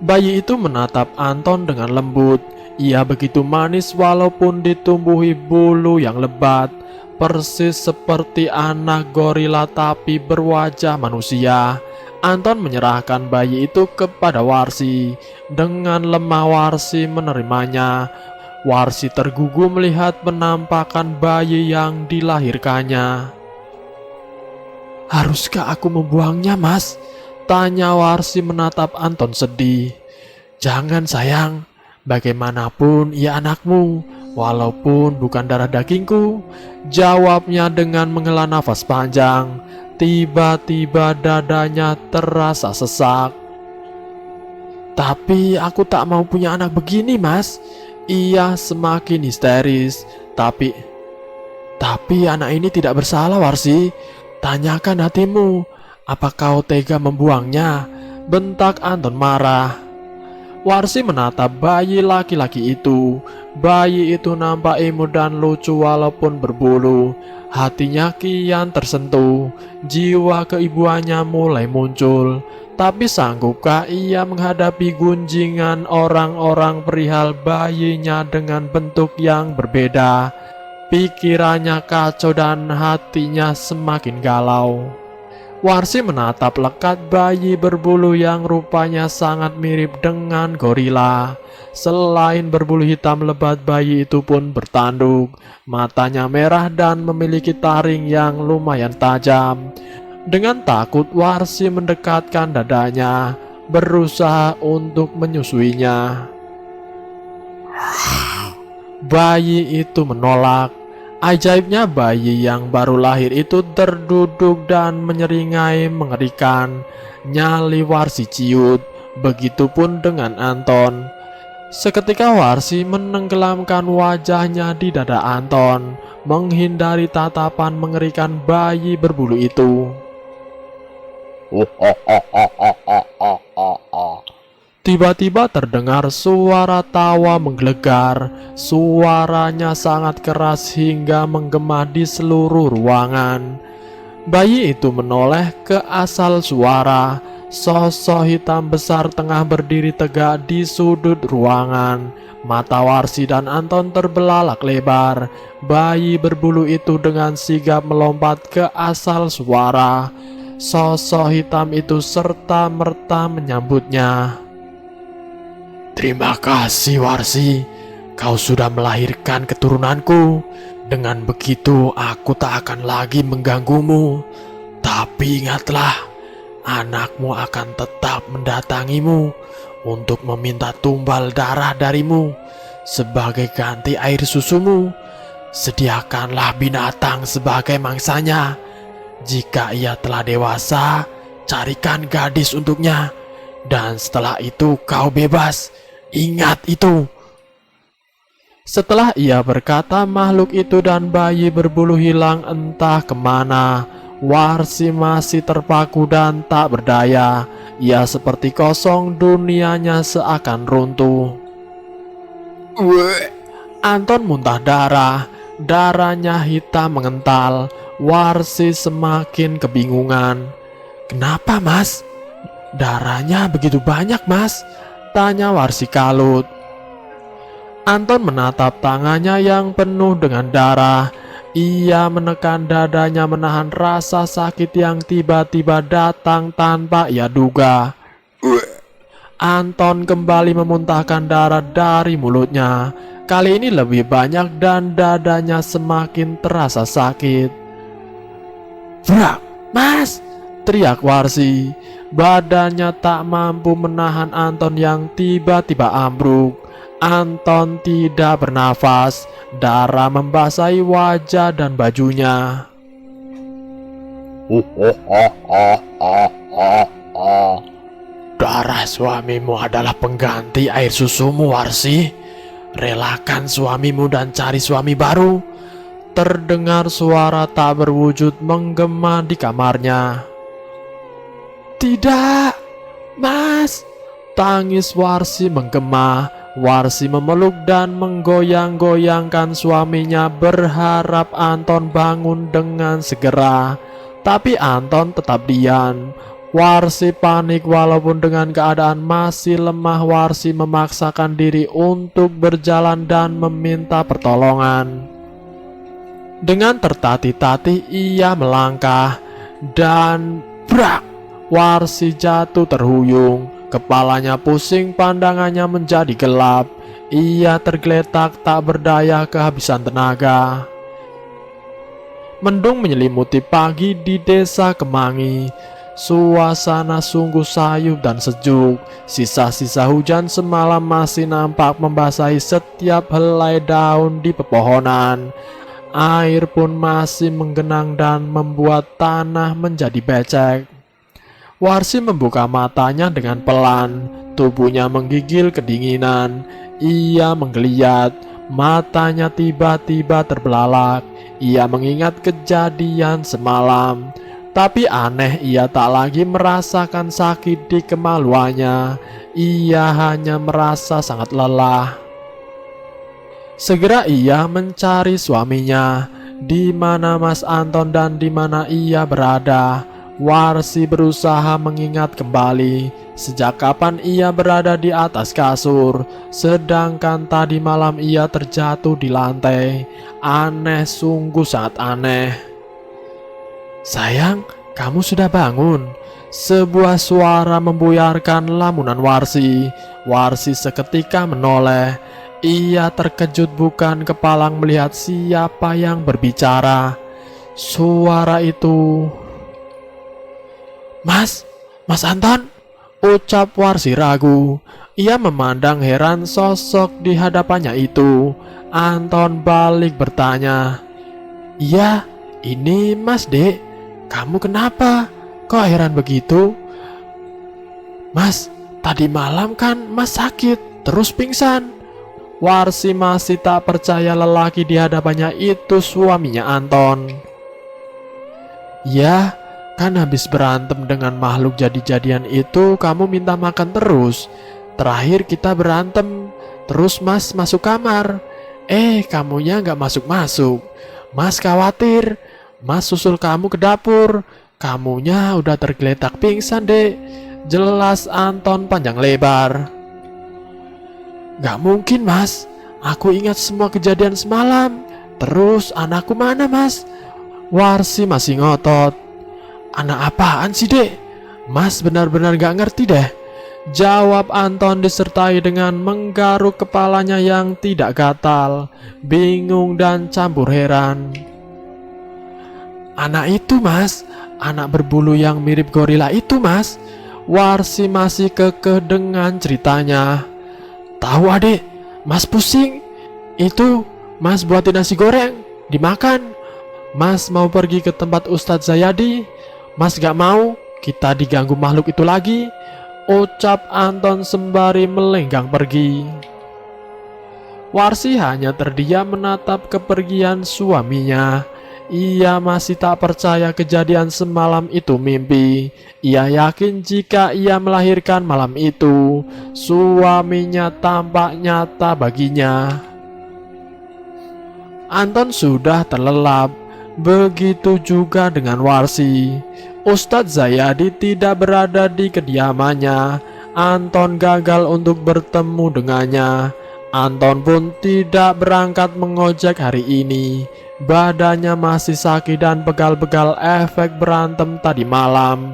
Bayi itu menatap Anton dengan lembut. Ia begitu manis walaupun ditumbuhi bulu yang lebat, persis seperti anak gorila tapi berwajah manusia. Anton menyerahkan bayi itu kepada Warsi. Dengan lemah Warsi menerimanya. Warsi tergugu melihat penampakan bayi yang dilahirkannya. "Haruskah aku membuangnya, Mas?" tanya Warsi menatap Anton sedih. "Jangan sayang, bagaimanapun ia anakmu, walaupun bukan darah dagingku," jawabnya dengan menghela nafas panjang. Tiba-tiba dadanya terasa sesak. "Tapi aku tak mau punya anak begini, Mas." Ia semakin histeris. Tapi anak ini tidak bersalah, Warsi. Tanyakan hatimu, apa kau tega membuangnya? Bentak Anton marah. Warsi menatap bayi laki-laki itu. Bayi itu nampak imut dan lucu walaupun berbulu. Hatinya kian tersentuh. Jiwa keibuannya mulai muncul. Tapi sanggupkah ia menghadapi gunjingan orang-orang perihal bayinya dengan bentuk yang berbeda? Pikirannya kacau dan hatinya semakin galau. Warsi menatap lekat bayi berbulu yang rupanya sangat mirip dengan gorila. Selain berbulu hitam lebat, bayi itu pun bertanduk. Matanya merah dan memiliki taring yang lumayan tajam. Dengan takut, Warsi mendekatkan dadanya, berusaha untuk menyusuinya. Bayi itu menolak. Ajaibnya, bayi yang baru lahir itu terduduk dan menyeringai mengerikan. Nyali Warsi ciut, begitupun dengan Anton. Seketika Warsi menenggelamkan wajahnya di dada Anton, menghindari tatapan mengerikan bayi berbulu itu. Tiba-tiba terdengar suara tawa menggelegar. Suaranya sangat keras hingga menggema di seluruh ruangan. Bayi itu menoleh ke asal suara. Sosok hitam besar tengah berdiri tegak di sudut ruangan. Mata Warsi dan Anton terbelalak lebar. Bayi berbulu itu dengan sigap melompat ke asal suara. Sosok hitam itu serta-merta menyambutnya. "Terima kasih, Warsi. Kau sudah melahirkan keturunanku. Dengan begitu aku tak akan lagi mengganggumu. Tapi ingatlah, anakmu akan tetap mendatangimu untuk meminta tumbal darah darimu sebagai ganti air susumu. Sediakanlah binatang sebagai mangsanya. Jika ia telah dewasa, carikan gadis untuknya. Dan setelah itu kau bebas. Ingat itu." Setelah ia berkata, makhluk itu dan bayi berbulu hilang entah kemana. Warsi masih terpaku dan tak berdaya. Ia seperti kosong, dunianya seakan runtuh. Anton muntah darah. Darahnya hitam mengental. Warsi semakin kebingungan. "Kenapa, Mas? Darahnya begitu banyak, Mas?" tanya Warsi kalut. Anton menatap tangannya yang penuh dengan darah. Ia menekan dadanya menahan rasa sakit yang tiba-tiba datang tanpa ia duga. Anton kembali memuntahkan darah dari mulutnya. Kali ini lebih banyak dan dadanya semakin terasa sakit. "Brak, Mas!" teriak Warsi. Badannya tak mampu menahan Anton yang tiba-tiba ambruk. Anton tidak bernafas. Darah membasahi wajah dan bajunya. "Darah suamimu adalah pengganti air susumu, Warsi. Relakan suamimu dan cari suami baru." Terdengar suara tak berwujud menggema di kamarnya. "Tidak, Mas!" tangis Warsi menggema. Warsi memeluk dan menggoyang-goyangkan suaminya, berharap Anton bangun dengan segera. Tapi Anton tetap diam. Warsi panik walaupun dengan keadaan masih lemah. Warsi memaksakan diri untuk berjalan dan meminta pertolongan. Dengan tertatih-tatih ia melangkah dan brak! Warsi jatuh terhuyung. Kepalanya pusing, pandangannya menjadi gelap. Ia tergeletak tak berdaya, kehabisan tenaga. Mendung menyelimuti pagi di desa Kemangi. Suasana sungguh sayup dan sejuk. Sisa-sisa hujan semalam masih nampak membasahi setiap helai daun di pepohonan. Air pun masih menggenang dan membuat tanah menjadi becek. Warsi membuka matanya dengan pelan. Tubuhnya menggigil kedinginan. Ia menggeliat. Matanya tiba-tiba terbelalak. Ia mengingat kejadian semalam. Tapi aneh, ia tak lagi merasakan sakit di kemaluannya. Ia hanya merasa sangat lelah. Segera ia mencari suaminya. Di mana Mas Anton dan di mana ia berada? Warsi berusaha mengingat kembali sejak kapan ia berada di atas kasur, sedangkan tadi malam ia terjatuh di lantai. Aneh, sungguh sangat aneh. "Sayang, kamu sudah bangun." Sebuah suara membuyarkan lamunan Warsi. Warsi seketika menoleh. Ia terkejut bukan kepalang melihat siapa yang berbicara. Suara itu, Mas Anton," ucap Warsi ragu. Ia memandang heran sosok di hadapannya itu. Anton balik bertanya, "Iya, ini Mas Dek. Kamu kenapa? Kok heran begitu?" "Mas, tadi malam kan Mas sakit, terus pingsan." Warsi masih tak percaya lelaki di hadapannya itu suaminya Anton. "Ya, kan habis berantem dengan makhluk jadi-jadian itu kamu minta makan terus. Terakhir kita berantem, terus Mas masuk kamar. Kamunya gak masuk-masuk. Mas khawatir. Mas susul kamu ke dapur. Kamunya udah tergeletak pingsan, Dek," jelas Anton panjang lebar. "Gak mungkin, Mas. Aku ingat semua kejadian semalam. Terus anakku mana, Mas?" Warsi masih ngotot. "Anak apaan sih, Dek? Mas benar-benar gak ngerti deh," jawab Anton disertai dengan menggaruk kepalanya yang tidak gatal, bingung dan campur heran. "Anak itu, Mas. Anak berbulu yang mirip gorila itu, Mas." Warsi masih kekeh dengan ceritanya. "Tahu adik, Mas pusing. Itu Mas buatin nasi goreng, dimakan. Mas mau pergi ke tempat Ustadz Zayadi. Mas gak mau kita diganggu makhluk itu lagi," ucap Anton sembari melenggang pergi. Warsi hanya terdiam menatap kepergian suaminya. Ia masih tak percaya kejadian semalam itu mimpi. Ia yakin jika ia melahirkan malam itu, suaminya tampak nyata baginya. Anton sudah terlelap. Begitu juga dengan Warsi. Ustadz Zayadi tidak berada di kediamannya. Anton gagal untuk bertemu dengannya. Anton pun tidak berangkat mengojek hari ini. Badannya masih sakit dan pegal-pegal efek berantem tadi malam.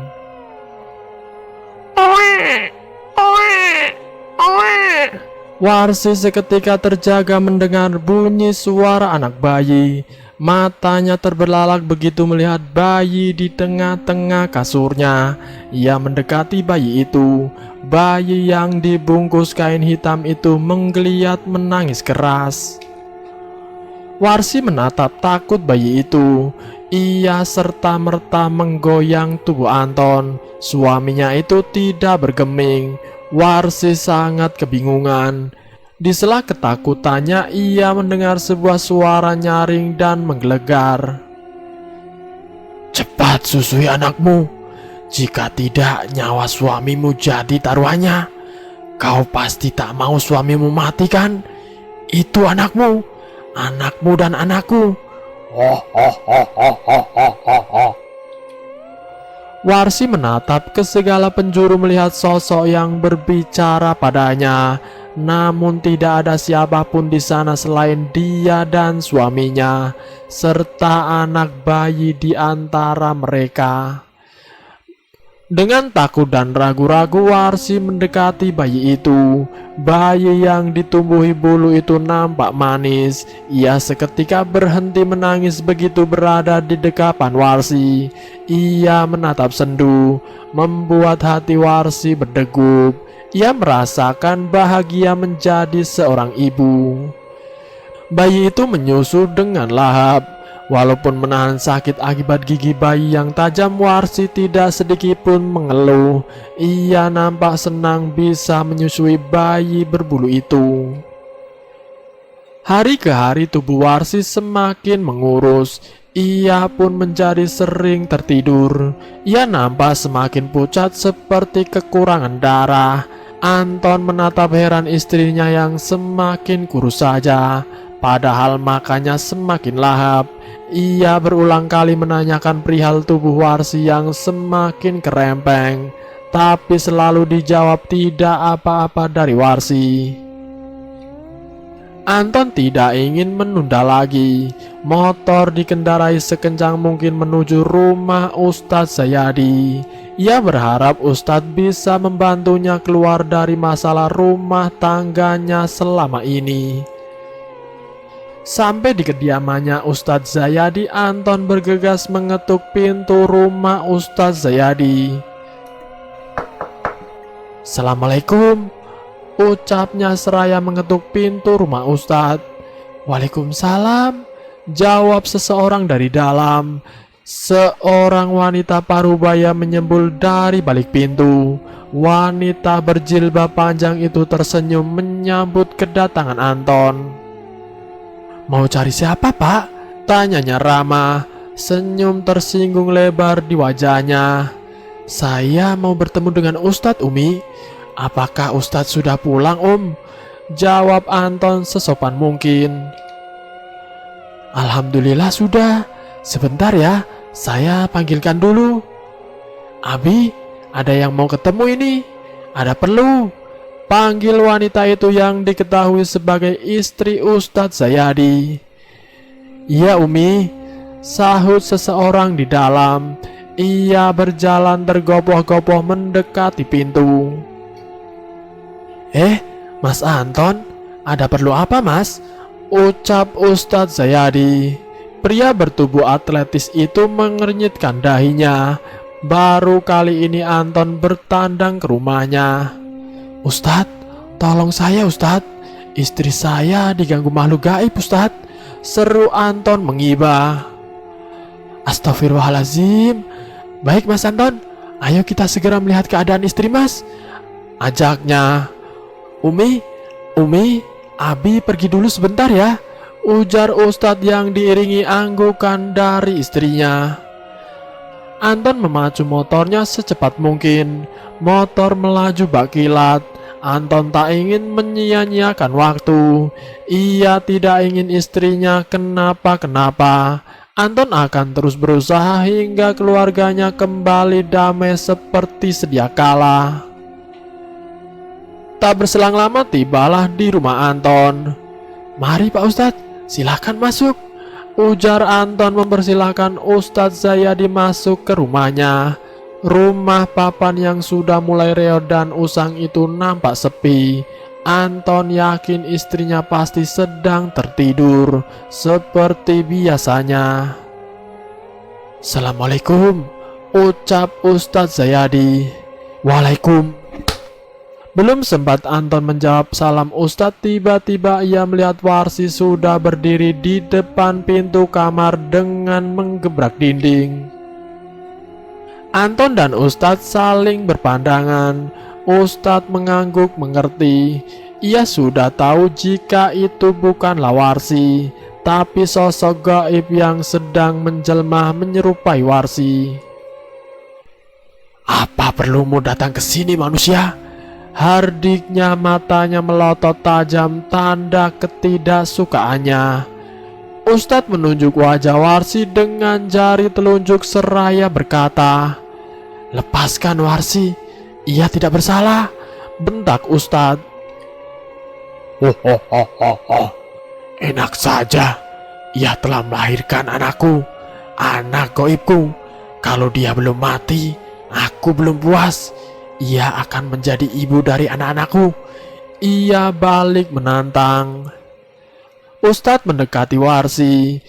Warsi seketika terjaga mendengar bunyi suara anak bayi. Matanya terbelalak begitu melihat bayi di tengah-tengah kasurnya. Ia mendekati bayi itu. Bayi yang dibungkus kain hitam itu menggeliat menangis keras. Warsi menatap takut bayi itu. Ia serta-merta menggoyang tubuh Anton. Suaminya itu tidak bergeming. Warsi sangat kebingungan. Di sela ketakutannya, ia mendengar sebuah suara nyaring dan menggelegar. "Cepat susui anakmu. Jika tidak, nyawa suamimu jadi taruhannya. Kau pasti tak mau suamimu mati kan? Itu anakmu dan anakku." Warsi menatap ke segala penjuru melihat sosok yang berbicara padanya. Namun tidak ada siapapun di sana selain dia dan suaminya, serta anak bayi di antara mereka. Dengan takut dan ragu-ragu Warsi mendekati bayi itu. Bayi yang ditumbuhi bulu itu nampak manis. Ia seketika berhenti menangis begitu berada di dekapan Warsi. Ia menatap sendu, membuat hati Warsi berdegup. Ia merasakan bahagia menjadi seorang ibu. Bayi itu menyusu dengan lahap. Walaupun menahan sakit akibat gigi bayi yang tajam, Warsi tidak sedikit pun mengeluh. Ia nampak senang bisa menyusui bayi berbulu itu. Hari ke hari tubuh Warsi semakin mengurus. Ia pun menjadi sering tertidur. Ia nampak semakin pucat seperti kekurangan darah. Anton menatap heran istrinya yang semakin kurus saja, padahal makannya semakin lahap. Ia berulang kali menanyakan perihal tubuh Warsi yang semakin kerempeng, tapi selalu dijawab tidak apa-apa dari Warsi. Anton tidak ingin menunda lagi. Motor dikendarai sekencang mungkin menuju rumah Ustadz Zayadi. Ia berharap Ustadz bisa membantunya keluar dari masalah rumah tangganya selama ini. Sampai di kediamannya Ustadz Zayadi, Anton bergegas mengetuk pintu rumah Ustadz Zayadi. "Assalamualaikum," ucapnya seraya mengetuk pintu rumah Ustadz. "Waalaikumsalam," jawab seseorang dari dalam. Seorang wanita parubaya menyembul dari balik pintu. Wanita berjilbab panjang itu tersenyum menyambut kedatangan Anton. "Mau cari siapa, Pak?" tanyanya ramah. Senyum tersinggung lebar di wajahnya. "Saya mau bertemu dengan Ustadz, Umi." "Apakah Ustadz sudah pulang, Om?" jawab Anton sesopan mungkin. "Alhamdulillah sudah. Sebentar ya, saya panggilkan dulu." "Abi, ada yang mau ketemu ini. Ada perlu," panggil wanita itu yang diketahui sebagai istri Ustadz Zayadi. "Iya Umi," sahut seseorang di dalam. Ia berjalan tergopoh-gopoh mendekati pintu. Mas Anton, ada perlu apa Mas?" ucap Ustadz Zayadi. Pria bertubuh atletis itu mengernyitkan dahinya. Baru kali ini Anton bertandang ke rumahnya. "Ustadz, tolong saya Ustadz. Istri saya diganggu makhluk gaib Ustadz," seru Anton mengibah. "Astagfirullahaladzim. Baik Mas Anton, ayo kita segera melihat keadaan istri Mas," ajaknya. Umi, Abi pergi dulu sebentar ya," ujar Ustadz yang diiringi anggukan dari istrinya. Anton memacu motornya secepat mungkin. Motor melaju bak kilat. Anton tak ingin menyia-nyiakan waktu. Ia tidak ingin istrinya kenapa-kenapa. Anton akan terus berusaha hingga keluarganya kembali damai seperti sedia kala. Tak berselang lama tibalah di rumah Anton. "Mari Pak Ustadz, silakan masuk," ujar Anton mempersilahkan Ustadz Zayadi masuk ke rumahnya. Rumah papan yang sudah mulai reot dan usang itu nampak sepi. Anton yakin istrinya pasti sedang tertidur seperti biasanya. "Assalamualaikum," ucap Ustadz Zayadi. "Waalaikum." Belum sempat Anton menjawab salam Ustadz, tiba-tiba ia melihat Warsi sudah berdiri di depan pintu kamar dengan menggebrak dinding. Anton dan Ustadz saling berpandangan. Ustadz mengangguk mengerti. Ia sudah tahu jika itu bukanlah Warsi, tapi sosok gaib yang sedang menjelma menyerupai Warsi. "Apa perlumu datang ke sini manusia?" hardiknya, matanya melotot tajam tanda ketidaksukaannya. Ustadz menunjuk wajah Warsi dengan jari telunjuk seraya berkata, "Lepaskan Warsi, ia tidak bersalah," bentak Ustadz. Enak saja, ia telah melahirkan anakku, anak goibku. Kalau dia belum mati, aku belum puas. Ia akan menjadi ibu dari anak-anakku. Ia balik menantang. Ustadz mendekati Warsi.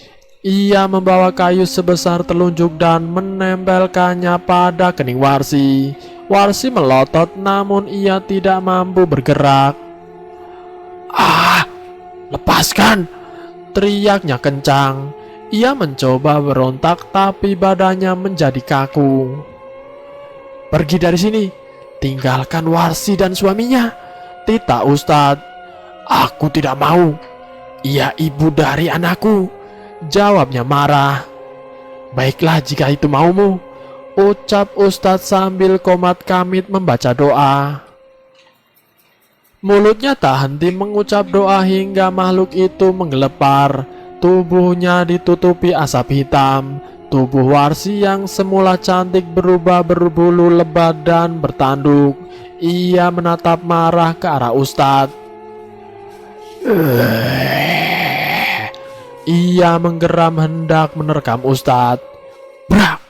Ia membawa kayu sebesar telunjuk dan menempelkannya pada kening Warsi. Warsi melotot namun ia tidak mampu bergerak. "Ah, lepaskan!" teriaknya kencang. Ia mencoba berontak tapi badannya menjadi kaku. "Pergi dari sini, tinggalkan Warsi dan suaminya," titah Ustadz. "Aku tidak mau. Ia ibu dari anakku," jawabnya marah. "Baiklah jika itu maumu," ucap Ustadz sambil komat kamit membaca doa. Mulutnya tak henti mengucap doa hingga makhluk itu menggelepar. Tubuhnya ditutupi asap hitam. Tubuh Warsi yang semula cantik berubah berbulu lebat dan bertanduk. Ia menatap marah ke arah Ustadz. Ia menggeram hendak menerkam Ustadz. Brak!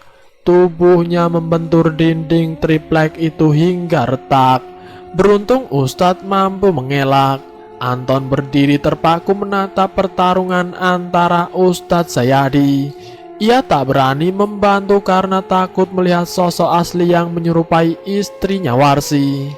Tubuhnya membentur dinding triplek itu hingga retak. Beruntung Ustadz mampu mengelak. Anton berdiri terpaku menatap pertarungan antara Ustadz Sayadi. Ia tak berani membantu karena takut melihat sosok asli yang menyerupai istrinya Warsi.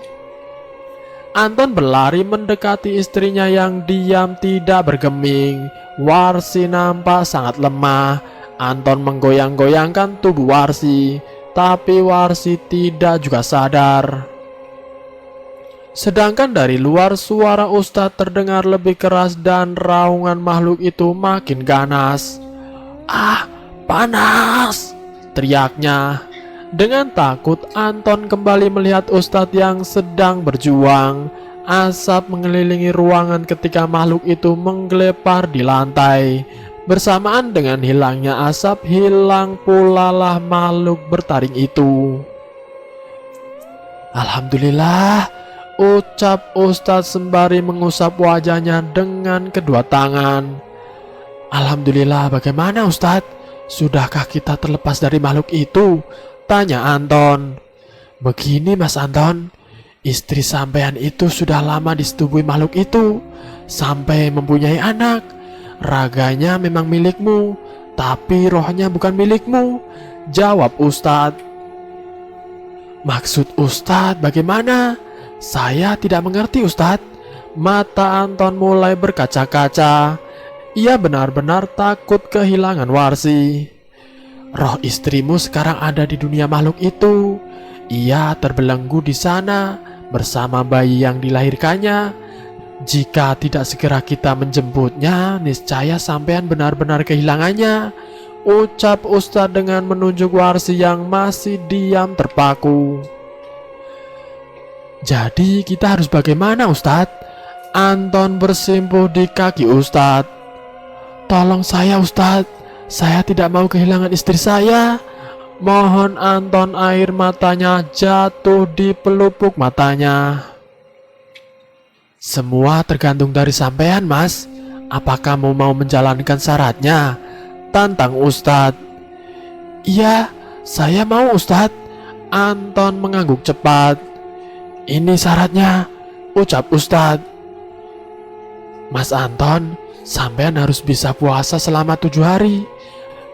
Anton berlari mendekati istrinya yang diam tidak bergeming. Warsi nampak sangat lemah. Anton menggoyang-goyangkan tubuh Warsi, tapi Warsi tidak juga sadar. Sedangkan dari luar suara Ustadz terdengar lebih keras dan raungan makhluk itu makin ganas. "Ah, panas!" teriaknya. Dengan takut Anton kembali melihat Ustadz yang sedang berjuang. Asap mengelilingi ruangan ketika makhluk itu menggelepar di lantai. Bersamaan dengan hilangnya asap, hilang pula lah makhluk bertaring itu. "Alhamdulillah," ucap Ustadz sembari mengusap wajahnya dengan kedua tangan. "Alhamdulillah, bagaimana Ustadz? Sudahkah kita terlepas dari makhluk itu?" tanya Anton. "Begini Mas Anton, istri sampean itu sudah lama disetubui makhluk itu, sampai mempunyai anak. Raganya memang milikmu, tapi rohnya bukan milikmu," jawab Ustadz. "Maksud Ustadz bagaimana? Saya tidak mengerti Ustadz." Mata Anton mulai berkaca-kaca. Ia benar-benar takut kehilangan Warsi. "Roh istrimu sekarang ada di dunia makhluk itu. Ia terbelenggu di sana bersama bayi yang dilahirkannya. Jika tidak segera kita menjemputnya, niscaya sampean benar-benar kehilangannya," ucap Ustadz dengan menunjuk Warsi yang masih diam terpaku. "Jadi kita harus bagaimana Ustadz?" Anton bersimpuh di kaki Ustadz. "Tolong saya Ustadz, saya tidak mau kehilangan istri saya," mohon Anton. Air matanya jatuh di pelupuk matanya. "Semua tergantung dari sampean Mas. Apakah kamu mau menjalankan syaratnya?" tantang Ustadz. "Iya, saya mau Ustadz." Anton mengangguk cepat. "Ini syaratnya," ucap Ustadz. "Mas Anton, sampean harus bisa puasa selama 7 hari.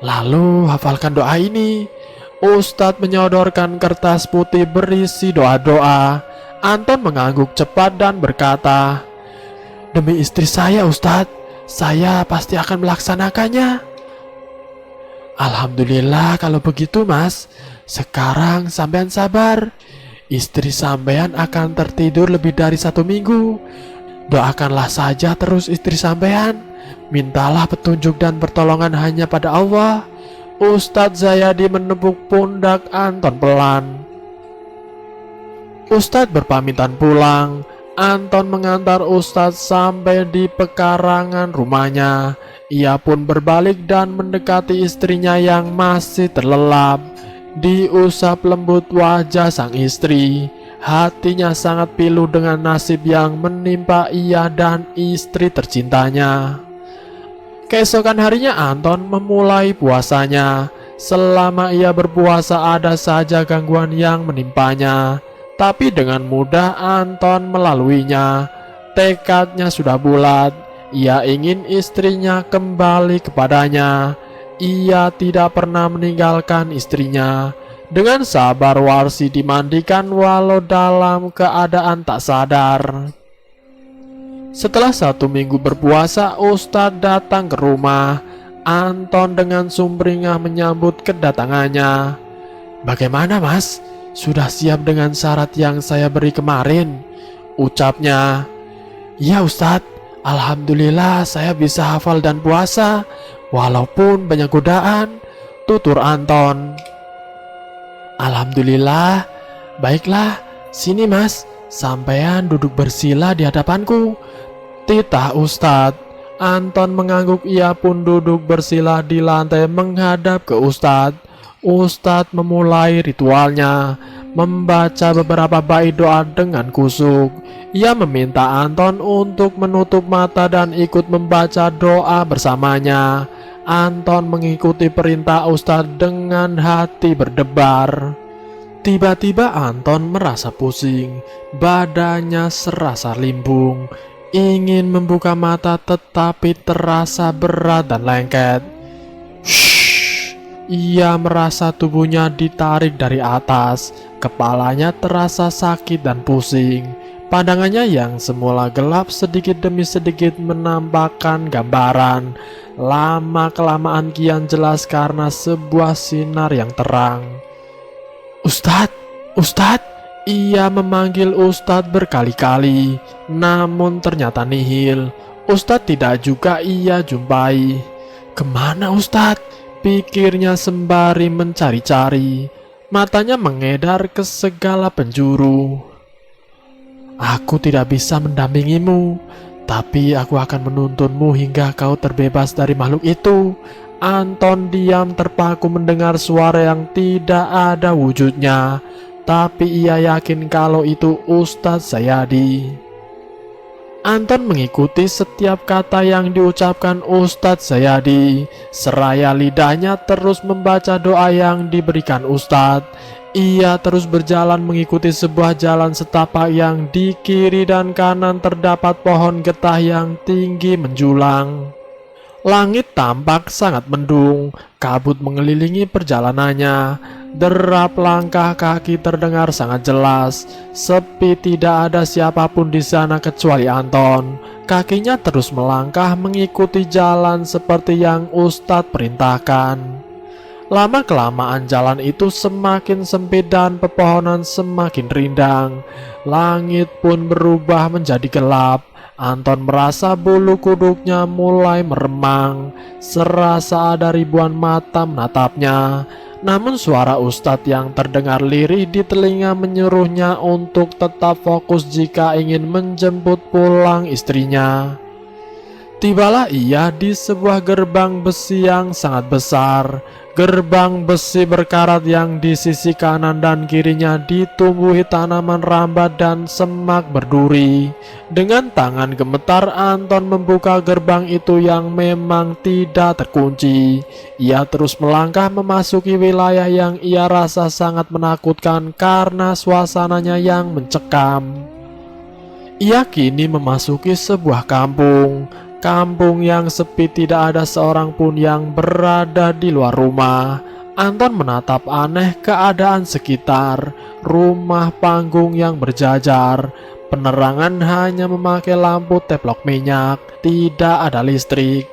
Lalu hafalkan doa ini." Ustadz menyodorkan kertas putih berisi doa-doa. Anton mengangguk cepat dan berkata, "Demi istri saya Ustadz, saya pasti akan melaksanakannya." "Alhamdulillah kalau begitu Mas. Sekarang sampean sabar. Istri sampean akan tertidur lebih dari 1 minggu. Doakanlah saja terus istri sampean. Mintalah petunjuk dan pertolongan hanya pada Allah." Ustadz Zayadi menepuk pundak Anton pelan. Ustadz berpamitan pulang. Anton mengantar Ustadz sampai di pekarangan rumahnya. Ia pun berbalik dan mendekati istrinya yang masih terlelap. Diusap lembut wajah sang istri. Hatinya sangat pilu dengan nasib yang menimpa ia dan istri tercintanya. Keesokan harinya Anton memulai puasanya. Selama ia berpuasa ada saja gangguan yang menimpanya, tapi dengan mudah Anton melaluinya. Tekadnya sudah bulat, ia ingin istrinya kembali kepadanya. Ia tidak pernah meninggalkan istrinya. Dengan sabar Warsi dimandikan walau dalam keadaan tak sadar. Setelah 1 minggu berpuasa, Ustadz datang ke rumah. Anton dengan sumringah menyambut kedatangannya. "Bagaimana mas? Sudah siap dengan syarat yang saya beri kemarin?" ucapnya. "Ya Ustadz, alhamdulillah saya bisa hafal dan puasa, walaupun banyak godaan," tutur Anton. "Alhamdulillah, baiklah, sini mas, sampean duduk bersila di hadapanku," titah Ustadz. Anton mengangguk, ia pun duduk bersila di lantai menghadap ke Ustadz. Ustadz memulai ritualnya, membaca beberapa bait doa dengan kusuk. Ia meminta Anton untuk menutup mata dan ikut membaca doa bersamanya. Anton mengikuti perintah Ustadz dengan hati berdebar. Tiba-tiba Anton merasa pusing, badannya serasa limbung. Ingin membuka mata tetapi terasa berat dan lengket. Shhh. Ia merasa tubuhnya ditarik dari atas. Kepalanya terasa sakit dan pusing. Pandangannya yang semula gelap sedikit demi sedikit menampakkan gambaran. Lama-kelamaan kian jelas karena sebuah sinar yang terang. "Ustadz, Ustadz!" Ia memanggil Ustadz berkali-kali, namun ternyata nihil. Ustadz tidak juga ia jumpai. "Kemana Ustadz?" pikirnya sembari mencari-cari. Matanya mengedar ke segala penjuru. "Aku tidak bisa mendampingimu, tapi aku akan menuntunmu hingga kau terbebas dari makhluk itu." Anton diam terpaku mendengar suara yang tidak ada wujudnya. Tapi ia yakin kalau itu Ustadz Sayadi. Anton mengikuti setiap kata yang diucapkan Ustadz Sayadi. Seraya lidahnya terus membaca doa yang diberikan Ustadz. Ia terus berjalan mengikuti sebuah jalan setapak yang di kiri dan kanan terdapat pohon getah yang tinggi menjulang. Langit tampak sangat mendung, kabut mengelilingi perjalanannya. Derap langkah kaki terdengar sangat jelas. Sepi, tidak ada siapapun di sana kecuali Anton. Kakinya terus melangkah mengikuti jalan seperti yang Ustadz perintahkan. Lama-kelamaan jalan itu semakin sempit dan pepohonan semakin rindang. Langit pun berubah menjadi gelap. Anton merasa bulu kuduknya mulai meremang. Serasa ada ribuan mata menatapnya. Namun suara Ustadz yang terdengar lirih di telinga menyuruhnya untuk tetap fokus jika ingin menjemput pulang istrinya. Tibalah ia di sebuah gerbang besi yang sangat besar. Gerbang besi berkarat yang di sisi kanan dan kirinya ditumbuhi tanaman rambat dan semak berduri. Dengan tangan gemetar Anton membuka gerbang itu yang memang tidak terkunci. Ia terus melangkah memasuki wilayah yang ia rasa sangat menakutkan karena suasananya yang mencekam. Ia kini memasuki sebuah kampung. Kampung yang sepi, tidak ada seorang pun yang berada di luar rumah. Anton menatap aneh keadaan sekitar. Rumah panggung yang berjajar. Penerangan hanya memakai lampu teplok minyak. Tidak ada listrik.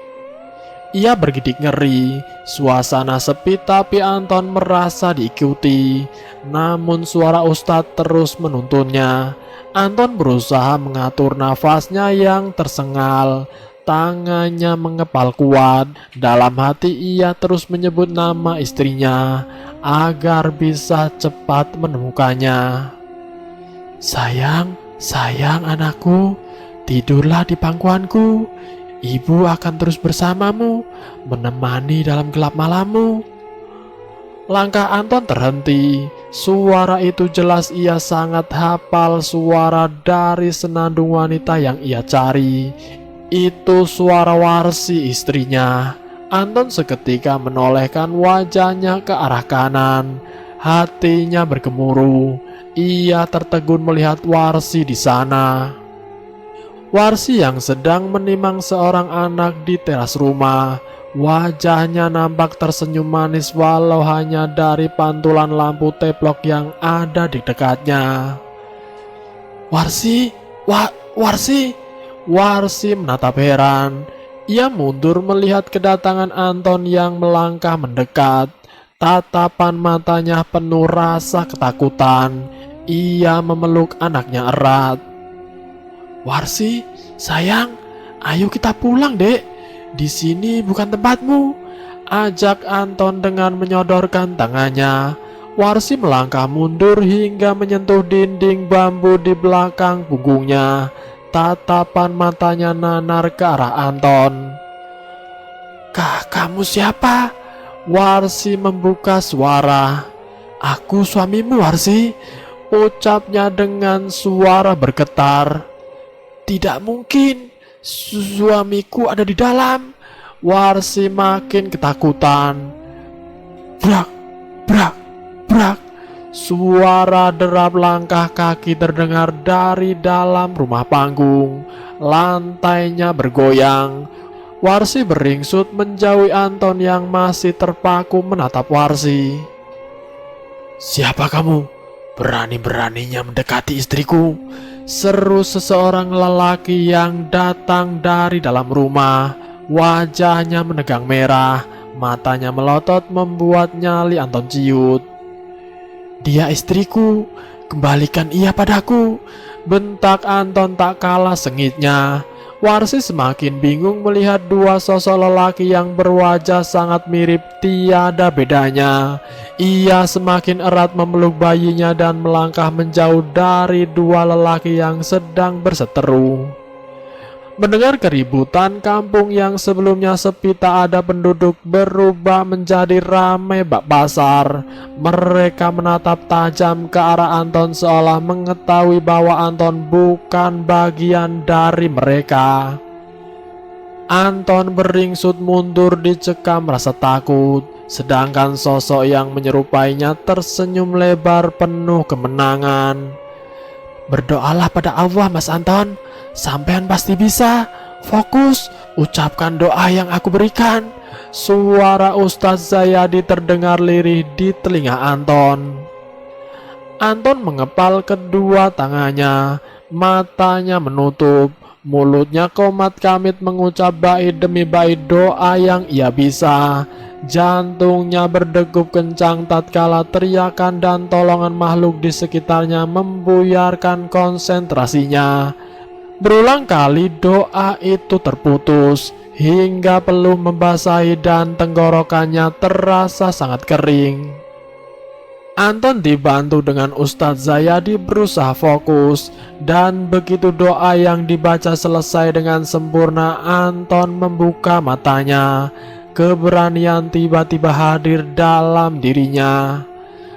Ia bergidik ngeri. Suasana sepi tapi Anton merasa diikuti. Namun suara Ustadz terus menuntunnya. Anton berusaha mengatur nafasnya yang tersengal. Tangannya mengepal kuat. Dalam hati ia terus menyebut nama istrinya agar bisa cepat menemukannya. Sayang, sayang anakku, tidurlah di pangkuanku. Ibu akan terus bersamamu, menemani dalam gelap malammu." Langkah Anton terhenti. Suara itu jelas ia sangat hafal, suara dari senandung wanita yang ia cari. Itu suara Warsi, istrinya. Anton seketika menolehkan wajahnya ke arah kanan. Hatinya bergemuruh. Ia tertegun melihat Warsi di sana. Warsi yang sedang menimang seorang anak di teras rumah. Wajahnya nampak tersenyum manis walau hanya dari pantulan lampu teplok yang ada di dekatnya. Warsi, Warsi. Warsi menatap heran. Ia mundur melihat kedatangan Anton yang melangkah mendekat. Tatapan matanya penuh rasa ketakutan. Ia memeluk anaknya erat. Warsi, sayang, ayo kita pulang, Dek. Di sini bukan tempatmu, ajak Anton dengan menyodorkan tangannya. Warsi melangkah mundur hingga menyentuh dinding bambu di belakang punggungnya. Tatapan matanya nanar ke arah Anton. Kamu siapa? Warsi membuka suara. Aku suamimu, Warsi, ucapnya dengan suara bergetar. Tidak mungkin, suamiku ada di dalam. Warsi makin ketakutan. Brak, brak, brak. Suara derap langkah kaki terdengar dari dalam rumah panggung. Lantainya bergoyang. Warsi beringsut menjauhi Anton yang masih terpaku menatap Warsi. Siapa kamu? Berani-beraninya mendekati istriku, seru seseorang lelaki yang datang dari dalam rumah. Wajahnya menegang merah, matanya melotot membuat nyali Anton ciut. Dia istriku, kembalikan ia padaku, bentak Anton tak kalah sengitnya. Warsi semakin bingung melihat dua sosok lelaki yang berwajah sangat mirip, tiada bedanya. Ia semakin erat memeluk bayinya dan melangkah menjauh dari dua lelaki yang sedang berseteru. Mendengar keributan, kampung yang sebelumnya sepi tak ada penduduk berubah menjadi ramai bak pasar. Mereka menatap tajam ke arah Anton seolah mengetahui bahwa Anton bukan bagian dari mereka. Anton beringsut mundur dicekam rasa takut, sedangkan sosok yang menyerupainya tersenyum lebar penuh kemenangan. Berdoalah pada Allah, Mas Anton. Sampean pasti bisa. Fokus, ucapkan doa yang aku berikan. Suara Ustadz Zayadi terdengar lirih di telinga Anton. Anton mengepal kedua tangannya, matanya menutup, mulutnya komat kamit mengucap bait demi bait doa yang ia bisa. Jantungnya berdegup kencang tatkala teriakan dan tolongan makhluk di sekitarnya membuyarkan konsentrasinya. Berulang kali doa itu terputus hingga peluh membasahi dan tenggorokannya terasa sangat kering. Anton dibantu dengan Ustadz Zayadi berusaha fokus, dan begitu doa yang dibaca selesai dengan sempurna, Anton membuka matanya. Keberanian tiba-tiba hadir dalam dirinya.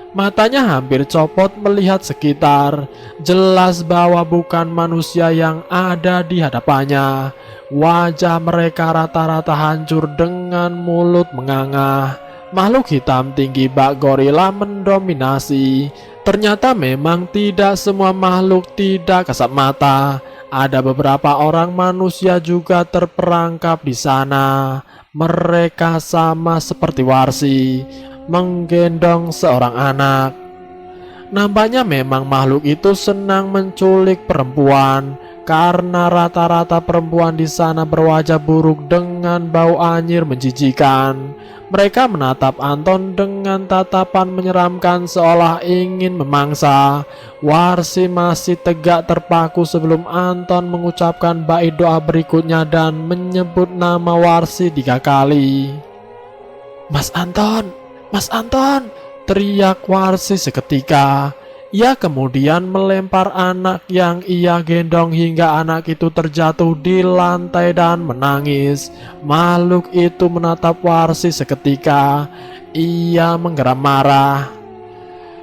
Matanya hampir copot melihat sekitar. Jelas bahwa bukan manusia yang ada di hadapannya. Wajah mereka rata-rata hancur dengan mulut menganga. Makhluk hitam tinggi bak gorila mendominasi. Ternyata memang tidak semua makhluk tidak kasat mata. Ada beberapa orang manusia juga terperangkap di sana. Mereka sama seperti Warsi, menggendong seorang anak. Nampaknya memang makhluk itu senang menculik perempuan, karena rata-rata perempuan di sana berwajah buruk dengan bau anyir menjijikan. Mereka menatap Anton dengan tatapan menyeramkan seolah ingin memangsa. Warsi masih tegak terpaku sebelum Anton mengucapkan bait doa berikutnya dan menyebut nama Warsi 3 kali. Mas Anton, Mas Anton, teriak Warsi seketika. Ia kemudian melempar anak yang ia gendong hingga anak itu terjatuh di lantai dan menangis. Makhluk itu menatap Warsi seketika. ia menggeram marah.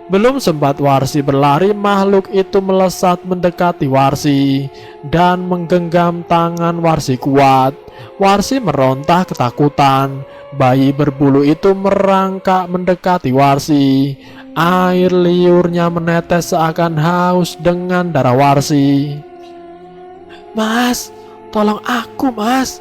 Belum sempat Warsi berlari, makhluk itu melesat mendekati Warsi dan menggenggam tangan Warsi kuat. Warsi meronta ketakutan. Bayi berbulu itu merangkak mendekati Warsi. Air liurnya menetes seakan haus dengan darah Warsi. "Mas, tolong aku, Mas!"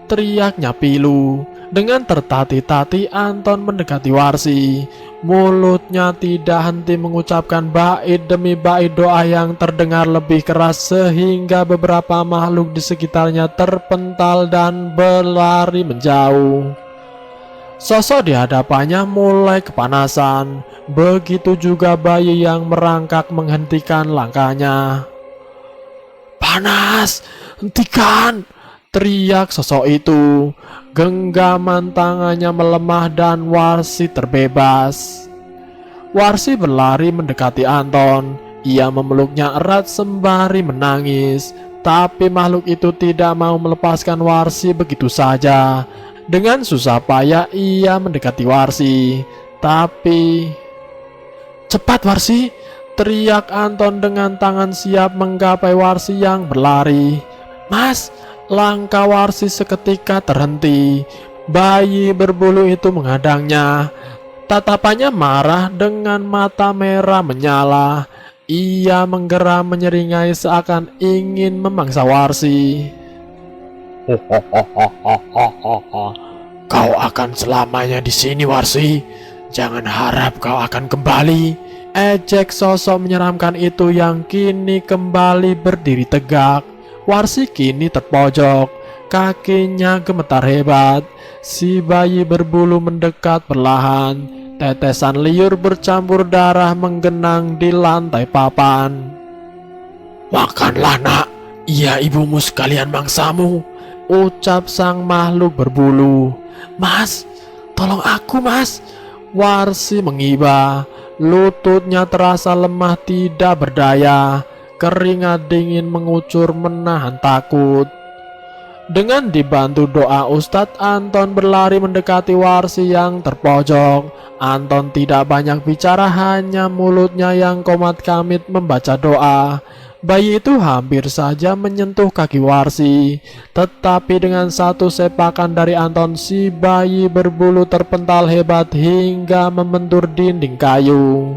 teriaknya pilu. Dengan tertati-tati Anton mendekati Warsi. Mulutnya tidak henti mengucapkan bait demi bait doa yang terdengar lebih keras sehingga beberapa makhluk di sekitarnya terpental dan berlari menjauh. Sosok di hadapannya mulai kepanasan. Begitu juga bayi yang merangkak menghentikan langkahnya. "Panas, hentikan!" teriak sosok itu. Genggaman tangannya melemah dan Warsi terbebas. Warsi berlari mendekati Anton. Ia memeluknya erat sembari menangis. Tapi makhluk itu tidak mau melepaskan Warsi begitu saja. Dengan susah payah ia mendekati Warsi. Tapi... "Cepat Warsi!" teriak Anton dengan tangan siap menggapai Warsi yang berlari. "Mas!" Langkah Warsi seketika terhenti. Bayi berbulu itu menghadangnya. Tatapannya marah dengan mata merah menyala. Ia menggeram menyeringai seakan ingin memangsa Warsi. "Kau akan selamanya di sini, Warsi. Jangan harap kau akan kembali." Ejek sosok menyeramkan itu yang kini kembali berdiri tegak. Warsi kini terpojok, kakinya gemetar hebat. Si bayi berbulu mendekat perlahan. Tetesan liur bercampur darah menggenang di lantai papan. "Makanlah nak, ia ibumu sekalian mangsamu," ucap sang makhluk berbulu. "Mas, tolong aku, Mas!" Warsi mengiba. Lututnya terasa lemah tidak berdaya. Keringat dingin mengucur menahan takut. Dengan dibantu doa Ustadz, Anton berlari mendekati Warsi yang terpojok. Anton tidak banyak bicara, hanya mulutnya yang komat kamit membaca doa. Bayi itu hampir saja menyentuh kaki Warsi. Tetapi dengan satu sepakan dari Anton, si bayi berbulu terpental hebat hingga membentur dinding kayu.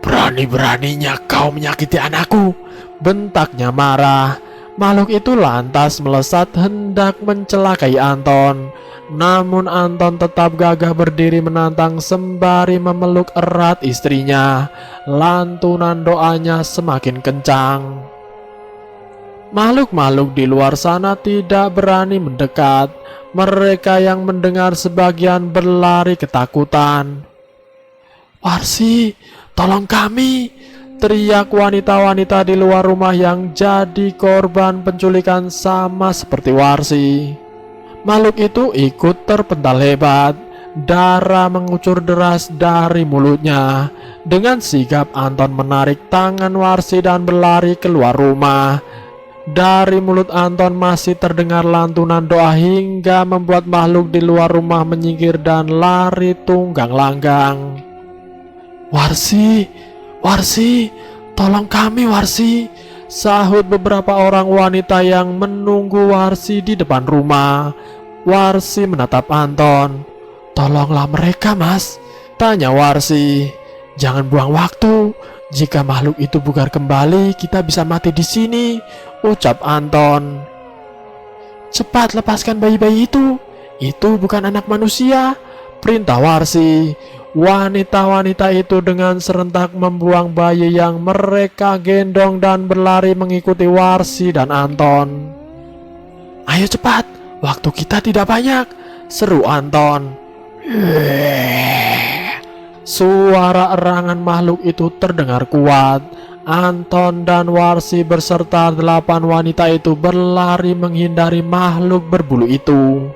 "Berani-beraninya kau menyakiti anakku!" bentaknya marah. Makhluk itu lantas melesat hendak mencelakai Anton. Namun Anton tetap gagah berdiri menantang sembari memeluk erat istrinya. Lantunan doanya semakin kencang. Makhluk-makhluk di luar sana tidak berani mendekat. Mereka yang mendengar sebagian berlari ketakutan. "Warsi, tolong kami!" teriak wanita-wanita di luar rumah yang jadi korban penculikan sama seperti Warsi. Makhluk itu ikut terpental hebat. Darah mengucur deras dari mulutnya. Dengan sigap Anton menarik tangan Warsi dan berlari keluar rumah. Dari mulut Anton masih terdengar lantunan doa hingga membuat makhluk di luar rumah menyingkir dan lari tunggang langgang. "Warsi, Warsi, tolong kami Warsi!" sahut beberapa orang wanita yang menunggu Warsi di depan rumah. Warsi menatap Anton. "Tolonglah mereka, Mas," tanya Warsi. "Jangan buang waktu. Jika makhluk itu bugar kembali, kita bisa mati di sini," ucap Anton. "Cepat lepaskan bayi-bayi itu. Itu bukan anak manusia," perintah Warsi. Wanita-wanita itu dengan serentak membuang bayi yang mereka gendong dan berlari mengikuti Warsi dan Anton. "Ayo cepat, waktu kita tidak banyak," seru Anton. Suara erangan makhluk itu terdengar kuat. Anton dan Warsi beserta 8 wanita itu berlari menghindari makhluk berbulu itu.